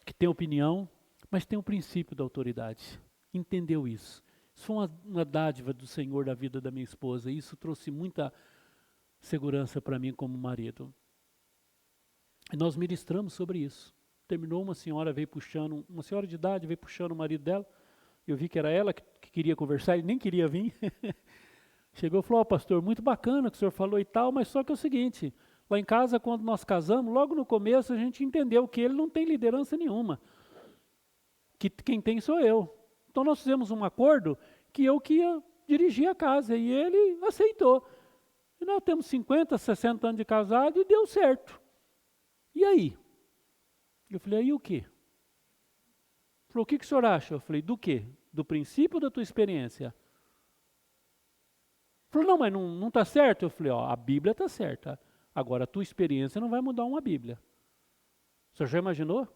que tem opinião, mas tem o princípio da autoridade. Entendeu isso. Isso foi uma dádiva do Senhor da vida da minha esposa. E isso trouxe muita segurança para mim como marido. E nós ministramos sobre isso. Terminou, uma senhora de idade veio puxando o marido dela. Eu vi que era ela que queria conversar, ele nem queria vir. Chegou e falou, pastor, muito bacana o que o senhor falou e tal, mas só que é o seguinte, lá em casa, quando nós casamos, logo no começo a gente entendeu que ele não tem liderança nenhuma. Que quem tem sou eu. Então nós fizemos um acordo que eu que ia dirigir a casa e ele aceitou. E nós temos 50, 60 anos de casado e deu certo. E aí? Eu falei, aí o quê? Falou, o que o senhor acha? Eu falei, do quê? Do princípio da tua experiência? Falou, não, mas não está certo. Eu falei, ó, a Bíblia está certa. Agora a tua experiência não vai mudar uma Bíblia. Você já imaginou?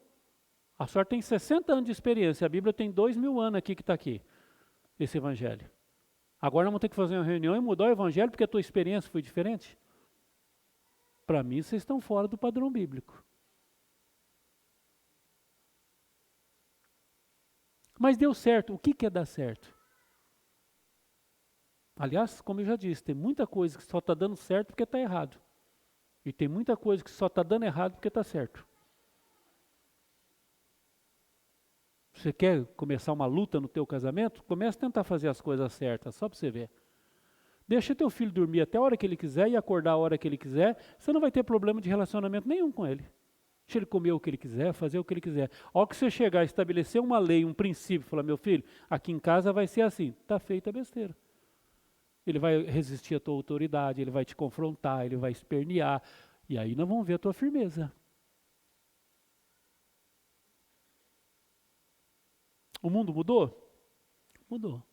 A senhora tem 60 anos de experiência, a Bíblia tem 2.000 anos aqui que está aqui, esse evangelho. Agora nós vamos ter que fazer uma reunião e mudar o evangelho porque a tua experiência foi diferente? Para mim, vocês estão fora do padrão bíblico. Mas deu certo. O que é dar certo? Aliás, como eu já disse, tem muita coisa que só está dando certo porque está errado. E tem muita coisa que só está dando errado porque está certo. Você quer começar uma luta no teu casamento? Comece a tentar fazer as coisas certas, só para você ver. Deixa teu filho dormir até a hora que ele quiser e acordar a hora que ele quiser, você não vai ter problema de relacionamento nenhum com ele. Deixa ele comer o que ele quiser, fazer o que ele quiser. Ao que você chegar a estabelecer uma lei, um princípio, falar, meu filho, aqui em casa vai ser assim, está feita a besteira. Ele vai resistir à tua autoridade, ele vai te confrontar, ele vai espernear, e aí nós vamos ver a tua firmeza. O mundo mudou? Mudou.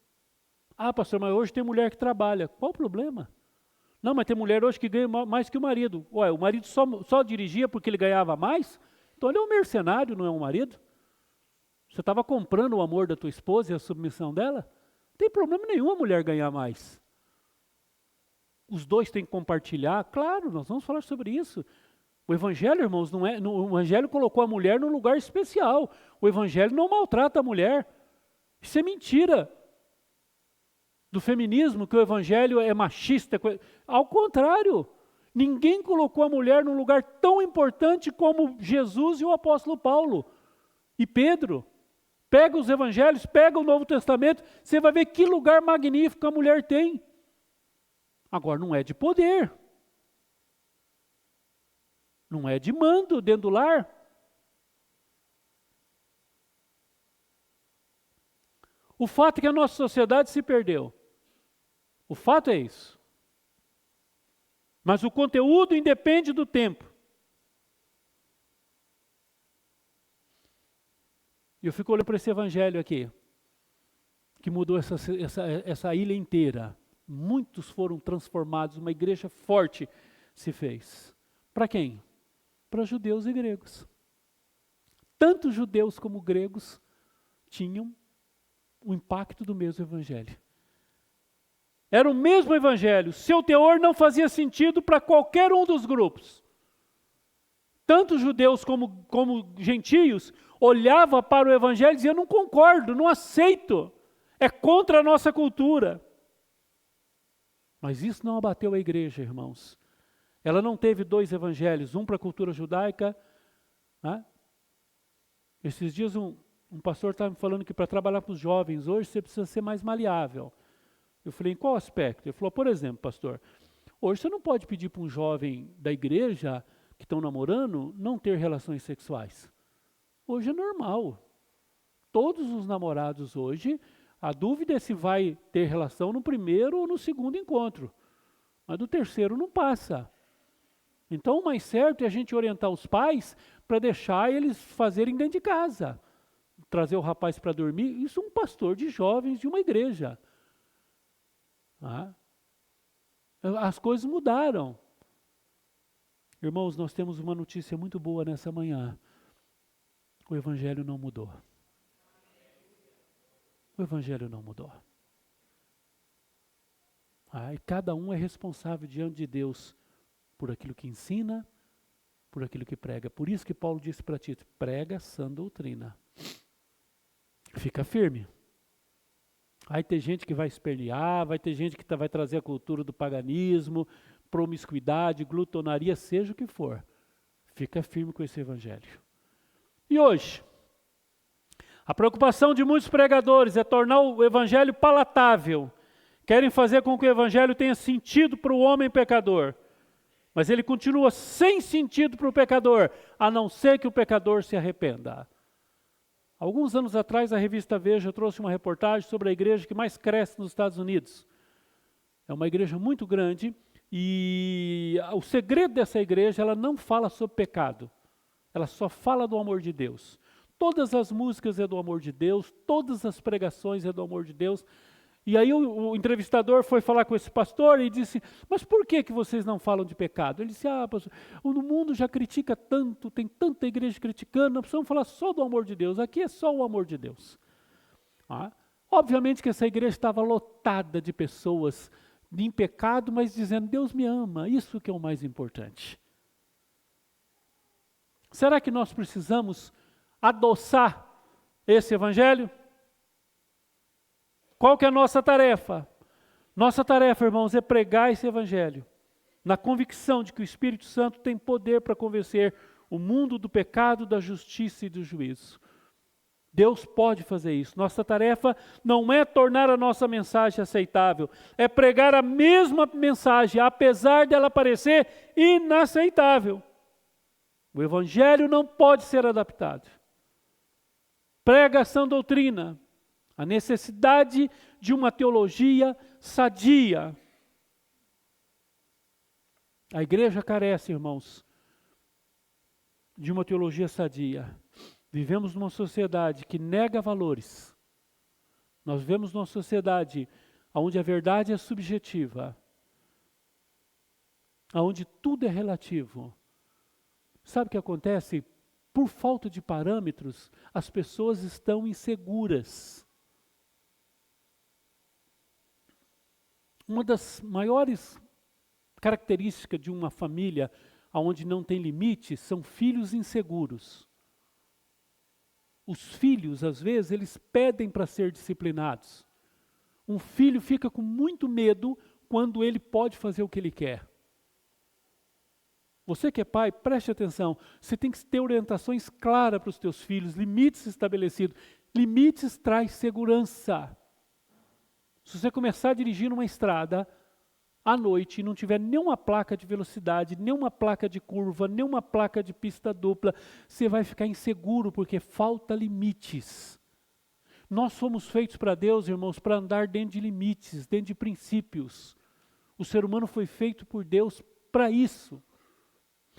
Ah, pastor, mas hoje tem mulher que trabalha. Qual o problema? Não, mas tem mulher hoje que ganha mais que o marido. Ué, o marido só dirigia porque ele ganhava mais? Então ele é um mercenário, não é um marido? Você estava comprando o amor da tua esposa e a submissão dela? Não tem problema nenhum a mulher ganhar mais. Os dois têm que compartilhar. Claro, nós vamos falar sobre isso. O evangelho, irmãos, o evangelho colocou a mulher num lugar especial. O evangelho não maltrata a mulher. Isso é mentira do feminismo, que o evangelho é machista. Ao contrário, ninguém colocou a mulher num lugar tão importante como Jesus e o apóstolo Paulo e Pedro. Pega os evangelhos, pega o Novo Testamento, você vai ver que lugar magnífico a mulher tem. Agora, não é de poder. Não é de mando dentro do lar. O fato é que a nossa sociedade se perdeu. O fato é isso. Mas o conteúdo independe do tempo. E eu fico olhando para esse evangelho aqui, que mudou essa ilha inteira. Muitos foram transformados, uma igreja forte se fez. Para quem? Para judeus e gregos. Tanto judeus como gregos tinham o impacto do mesmo evangelho. Era o mesmo evangelho, seu teor não fazia sentido para qualquer um dos grupos. Tanto judeus como gentios olhavam para o evangelho e diziam, não concordo, não aceito, é contra a nossa cultura. Mas isso não abateu a igreja, irmãos. Ela não teve dois evangelhos, um para a cultura judaica. Né? Esses dias um pastor estava me falando que para trabalhar com os jovens hoje você precisa ser mais maleável. Eu falei, em qual aspecto? Ele falou, por exemplo, pastor, hoje você não pode pedir para um jovem da igreja que estão namorando não ter relações sexuais. Hoje é normal. Todos os namorados hoje, a dúvida é se vai ter relação no primeiro ou no segundo encontro. Mas do terceiro não passa. Então o mais certo é a gente orientar os pais para deixar eles fazerem dentro de casa. Trazer o rapaz para dormir. Isso é um pastor de jovens de uma igreja. As coisas mudaram. Irmãos, nós temos uma notícia muito boa nessa manhã. O evangelho não mudou. O evangelho não mudou. E cada um é responsável diante de Deus por aquilo que ensina, por aquilo que prega. Por isso que Paulo disse para Tito, prega sã doutrina. Fica firme. Vai ter gente que vai espernear, vai ter gente que vai trazer a cultura do paganismo, promiscuidade, glutonaria, seja o que for. Fica firme com esse evangelho. E hoje? A preocupação de muitos pregadores é tornar o evangelho palatável. Querem fazer com que o evangelho tenha sentido para o homem pecador. Mas ele continua sem sentido para o pecador, a não ser que o pecador se arrependa. Alguns anos atrás, a revista Veja trouxe uma reportagem sobre a igreja que mais cresce nos Estados Unidos. É uma igreja muito grande e o segredo dessa igreja, ela não fala sobre pecado. Ela só fala do amor de Deus. Todas as músicas é do amor de Deus, todas as pregações é do amor de Deus. E aí o entrevistador foi falar com esse pastor e disse, mas por que vocês não falam de pecado? Ele disse, pastor, o mundo já critica tanto, tem tanta igreja criticando, não precisamos falar só do amor de Deus, aqui é só o amor de Deus. Obviamente que essa igreja estava lotada de pessoas em pecado, mas dizendo, Deus me ama, isso que é o mais importante. Será que nós precisamos adoçar esse evangelho? Qual que é a nossa tarefa? Nossa tarefa, irmãos, é pregar esse evangelho, na convicção de que o Espírito Santo tem poder para convencer o mundo do pecado, da justiça e do juízo. Deus pode fazer isso. Nossa tarefa não é tornar a nossa mensagem aceitável, é pregar a mesma mensagem, apesar dela parecer inaceitável. O evangelho não pode ser adaptado. Prega a sã doutrina, a necessidade de uma teologia sadia. A igreja carece, irmãos, de uma teologia sadia. Vivemos numa sociedade que nega valores. Nós vivemos numa sociedade onde a verdade é subjetiva, onde tudo é relativo. Sabe o que acontece? Por falta de parâmetros, as pessoas estão inseguras. Uma das maiores características de uma família onde não tem limites são filhos inseguros. Os filhos, às vezes, eles pedem para ser disciplinados. Um filho fica com muito medo quando ele pode fazer o que ele quer. Você que é pai, preste atenção. Você tem que ter orientações claras para os teus filhos, limites estabelecidos. Limites traz segurança. Se você começar a dirigir numa estrada à noite e não tiver nenhuma placa de velocidade, nenhuma placa de curva, nenhuma placa de pista dupla, você vai ficar inseguro porque falta limites. Nós somos feitos para Deus, irmãos, para andar dentro de limites, dentro de princípios. O ser humano foi feito por Deus para isso.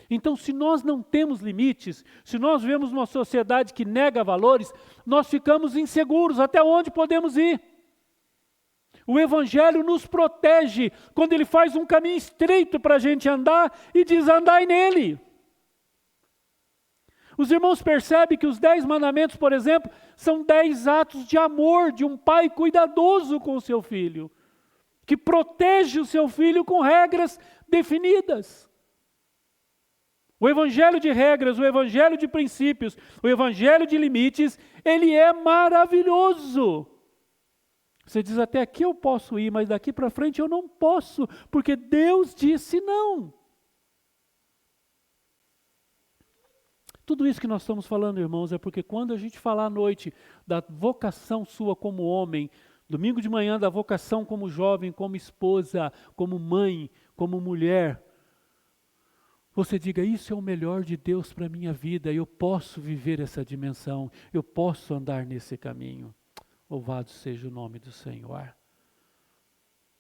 Então, se nós não temos limites, se nós vivemos uma sociedade que nega valores, nós ficamos inseguros até onde podemos ir. O Evangelho nos protege quando ele faz um caminho estreito para a gente andar e diz, andai nele. Os irmãos percebem que os 10 mandamentos, por exemplo, são 10 atos de amor de um pai cuidadoso com o seu filho, que protege o seu filho com regras definidas. O evangelho de regras, o evangelho de princípios, o evangelho de limites, ele é maravilhoso. Você diz, até aqui eu posso ir, mas daqui para frente eu não posso, porque Deus disse não. Tudo isso que nós estamos falando, irmãos, é porque quando a gente falar à noite da vocação sua como homem, domingo de manhã da vocação como jovem, como esposa, como mãe, como mulher, você diga, isso é o melhor de Deus para a minha vida, eu posso viver essa dimensão, eu posso andar nesse caminho. Louvado seja o nome do Senhor.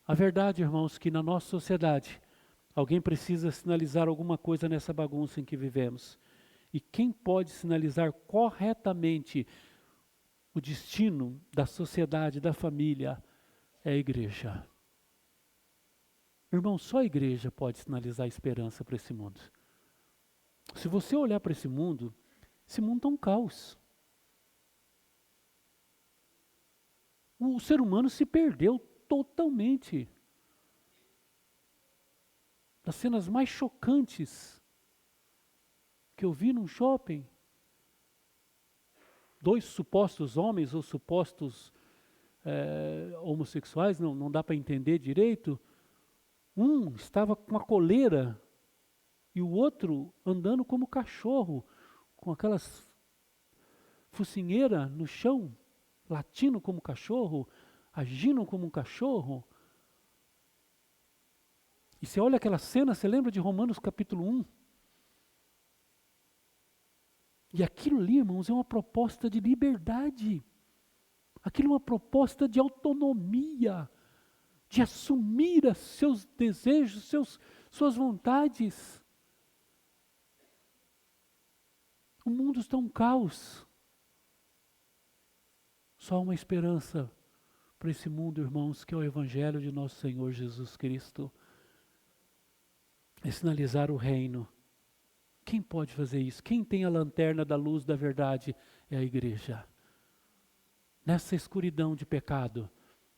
A verdade, irmãos, que na nossa sociedade, alguém precisa sinalizar alguma coisa nessa bagunça em que vivemos. E quem pode sinalizar corretamente o destino da sociedade, da família, é a igreja. Irmão, só a igreja pode sinalizar a esperança para esse mundo. Se você olhar para esse mundo está um caos. O ser humano se perdeu totalmente. Das cenas mais chocantes que eu vi num shopping, 2 supostos homens ou supostos homossexuais, não dá para entender direito. Um estava com uma coleira e o outro andando como cachorro, com aquelas focinheiras no chão, latindo como cachorro, agindo como um cachorro. E você olha aquela cena, você lembra de Romanos capítulo 1? E aquilo ali, irmãos, é uma proposta de liberdade. Aquilo é uma proposta de autonomia, de assumir os seus desejos, suas vontades. O mundo está um caos. Só uma esperança para esse mundo, irmãos, que é o Evangelho de nosso Senhor Jesus Cristo. É sinalizar o reino. Quem pode fazer isso? Quem tem a lanterna da luz da verdade é a igreja. Nessa escuridão de pecado,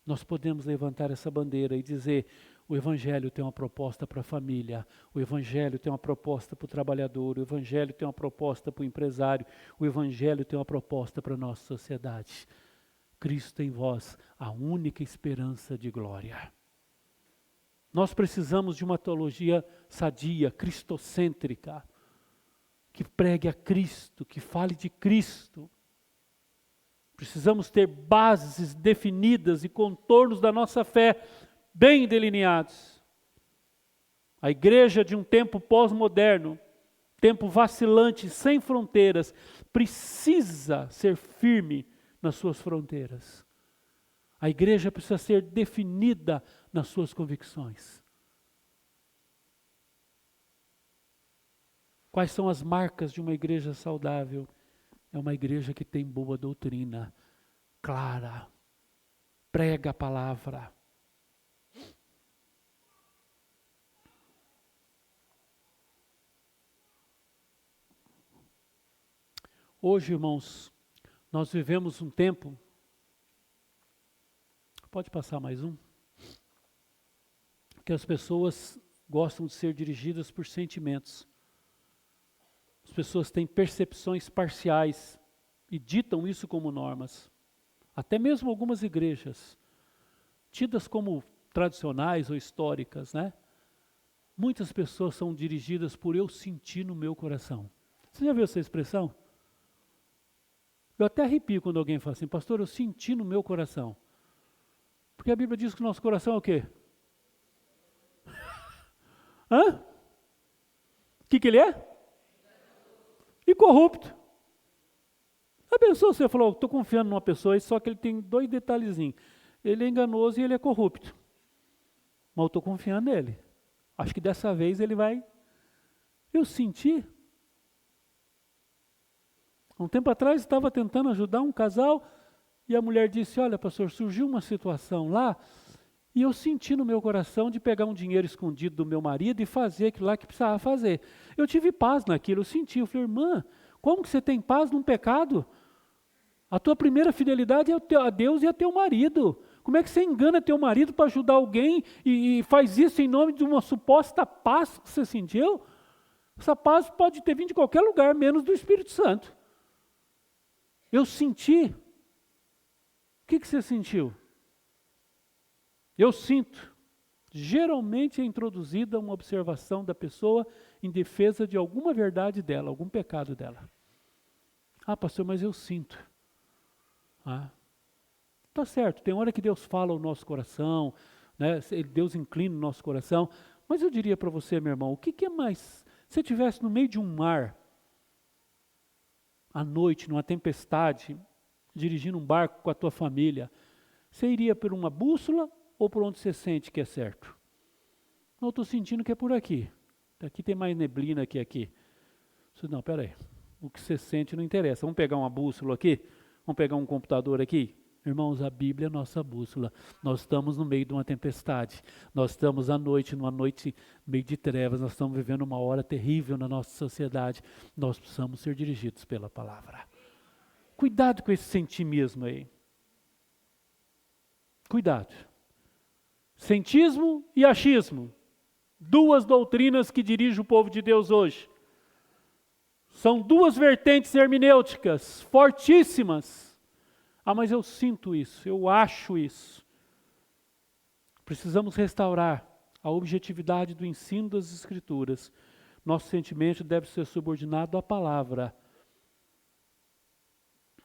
nós podemos levantar essa bandeira e dizer: o Evangelho tem uma proposta para a família, o Evangelho tem uma proposta para o trabalhador, o Evangelho tem uma proposta para o empresário, o Evangelho tem uma proposta para a nossa sociedade. Cristo em vós, a única esperança de glória. Nós precisamos de uma teologia sadia, cristocêntrica, que pregue a Cristo, que fale de Cristo. Precisamos ter bases definidas e contornos da nossa fé bem delineados. A igreja de um tempo pós-moderno, tempo vacilante, sem fronteiras, precisa ser firme nas suas fronteiras. A igreja precisa ser definida nas suas convicções. Quais são as marcas de uma igreja saudável? É uma igreja que tem boa doutrina, clara, prega a palavra. Hoje, irmãos, nós vivemos um tempo, pode passar mais um, que as pessoas gostam de ser dirigidas por sentimentos. As pessoas têm percepções parciais e ditam isso como normas. Até mesmo algumas igrejas, tidas como tradicionais ou históricas, né? Muitas pessoas são dirigidas por eu sentir no meu coração. Você já viu essa expressão? Eu até arrepio quando alguém fala assim: pastor, eu senti no meu coração. Porque a Bíblia diz que o nosso coração é o quê? Hã? O que ele é? E corrupto. A pessoa, você falou, estou confiando numa pessoa, só que ele tem 2 detalhezinhos. Ele é enganoso e ele é corrupto. Mas eu estou confiando nele. Acho que dessa vez ele vai. Eu senti. Um tempo atrás estava tentando ajudar um casal e a mulher disse: olha, pastor, surgiu uma situação lá e eu senti no meu coração de pegar um dinheiro escondido do meu marido e fazer aquilo lá que precisava fazer. Eu tive paz naquilo, eu senti. Eu falei: irmã, como que você tem paz num pecado? A tua primeira fidelidade é a Deus e a teu marido. Como é que você engana teu marido para ajudar alguém e faz isso em nome de uma suposta paz que você sentiu? Essa paz pode ter vindo de qualquer lugar, menos do Espírito Santo. Eu senti. O que você sentiu? Eu sinto. Geralmente é introduzida uma observação da pessoa em defesa de alguma verdade dela, algum pecado dela. Ah, pastor, mas eu sinto. Tá certo, tem hora que Deus fala ao nosso coração, né? Deus inclina o nosso coração, mas eu diria para você, meu irmão, o que é mais? Se você estivesse no meio de um mar, à noite, numa tempestade, dirigindo um barco com a tua família, você iria por uma bússola ou por onde você sente que é certo? Não, eu estou sentindo que é por aqui. Aqui tem mais neblina que aqui. Não, peraí, o que você sente não interessa. Vamos pegar uma bússola aqui? Vamos pegar um computador aqui? Irmãos, a Bíblia é a nossa bússola. Nós estamos no meio de uma tempestade. Nós estamos à noite, numa noite meio de trevas. Nós estamos vivendo uma hora terrível na nossa sociedade. Nós precisamos ser dirigidos pela palavra. Cuidado com esse sentimismo aí. Cuidado. Sentismo e achismo. 2 doutrinas que dirigem o povo de Deus hoje. São 2 vertentes hermenêuticas fortíssimas. Ah, mas eu sinto isso, eu acho isso. Precisamos restaurar a objetividade do ensino das Escrituras. Nosso sentimento deve ser subordinado à palavra.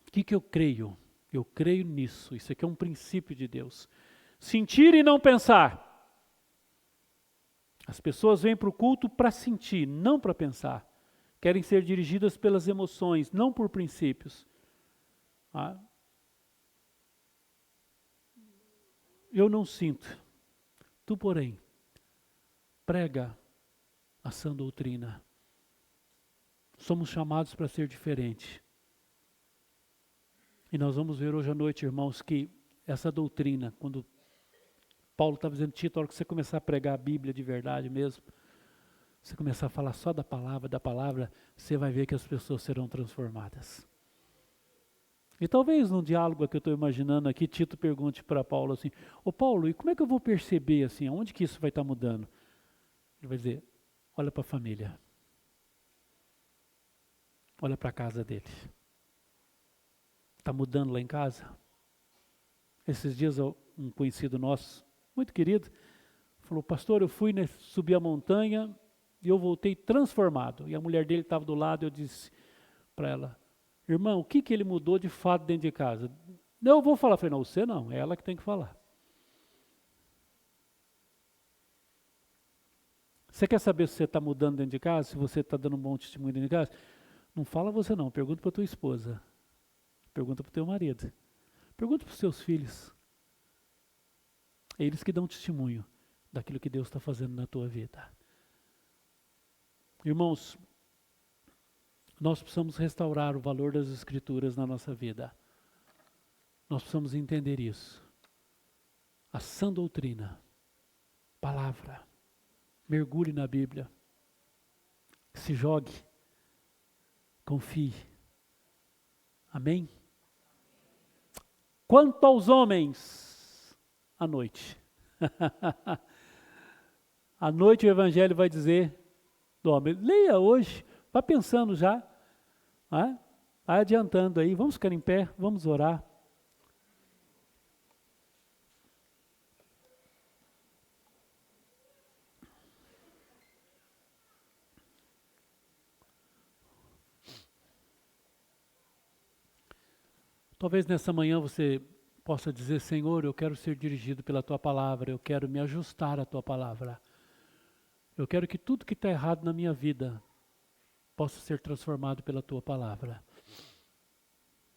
O que eu creio? Eu creio nisso. Isso aqui é um princípio de Deus. Sentir e não pensar. As pessoas vêm para o culto para sentir, não para pensar. Querem ser dirigidas pelas emoções, não por princípios. Eu não sinto. Tu, porém, prega a sã doutrina. Somos chamados para ser diferente. E nós vamos ver hoje à noite, irmãos, que essa doutrina, quando Paulo estava dizendo, Tito, a hora que você começar a pregar a Bíblia de verdade mesmo, você começar a falar só da palavra, você vai ver que as pessoas serão transformadas. E talvez num diálogo que eu estou imaginando aqui, Tito pergunte para Paulo assim, ô Paulo, e como é que eu vou perceber assim, aonde que isso vai estar mudando? Ele vai dizer, olha para a família. Olha para a casa dele. Está mudando lá em casa? Esses dias um conhecido nosso, muito querido, falou, pastor, eu fui subir a montanha e eu voltei transformado. E a mulher dele estava do lado, eu disse para ela, irmão, o que ele mudou de fato dentro de casa? Não, eu vou falar. Eu falei, não, você não, é ela que tem que falar. Você quer saber se você está mudando dentro de casa, se você está dando um bom testemunho dentro de casa? Não fala você não, pergunta para tua esposa, pergunta para o teu marido, pergunta para os seus filhos. É eles que dão testemunho daquilo que Deus está fazendo na tua vida. Irmãos, nós precisamos restaurar o valor das Escrituras na nossa vida. Nós precisamos entender isso. A sã doutrina, palavra, mergulhe na Bíblia, se jogue, confie. Amém? Quanto aos homens, à noite. À noite o Evangelho vai dizer do homem. Leia hoje, vá pensando já. Vai adiantando aí, vamos ficar em pé, vamos orar. Talvez nessa manhã você possa dizer, Senhor, eu quero ser dirigido pela Tua Palavra, eu quero me ajustar à Tua Palavra. Eu quero que tudo que está errado na minha vida possa ser transformado pela Tua Palavra.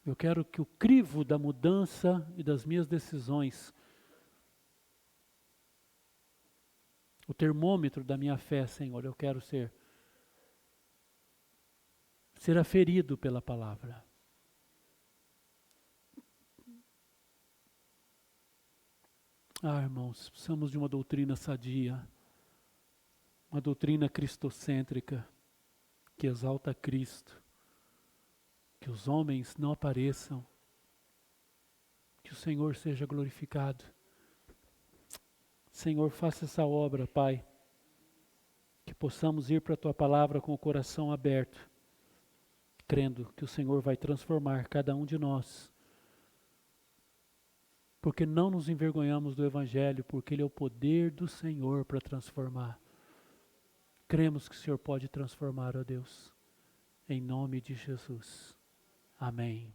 Eu quero que o crivo da mudança e das minhas decisões, o termômetro da minha fé, Senhor, eu quero ser aferido pela Palavra. Irmãos, precisamos de uma doutrina sadia, uma doutrina cristocêntrica, que exalta Cristo, que os homens não apareçam, que o Senhor seja glorificado. Senhor, faça essa obra, Pai, que possamos ir para a Tua Palavra com o coração aberto, crendo que o Senhor vai transformar cada um de nós, porque não nos envergonhamos do Evangelho, porque ele é o poder do Senhor para transformar. Cremos que o Senhor pode transformar, ó Deus, em nome de Jesus. Amém.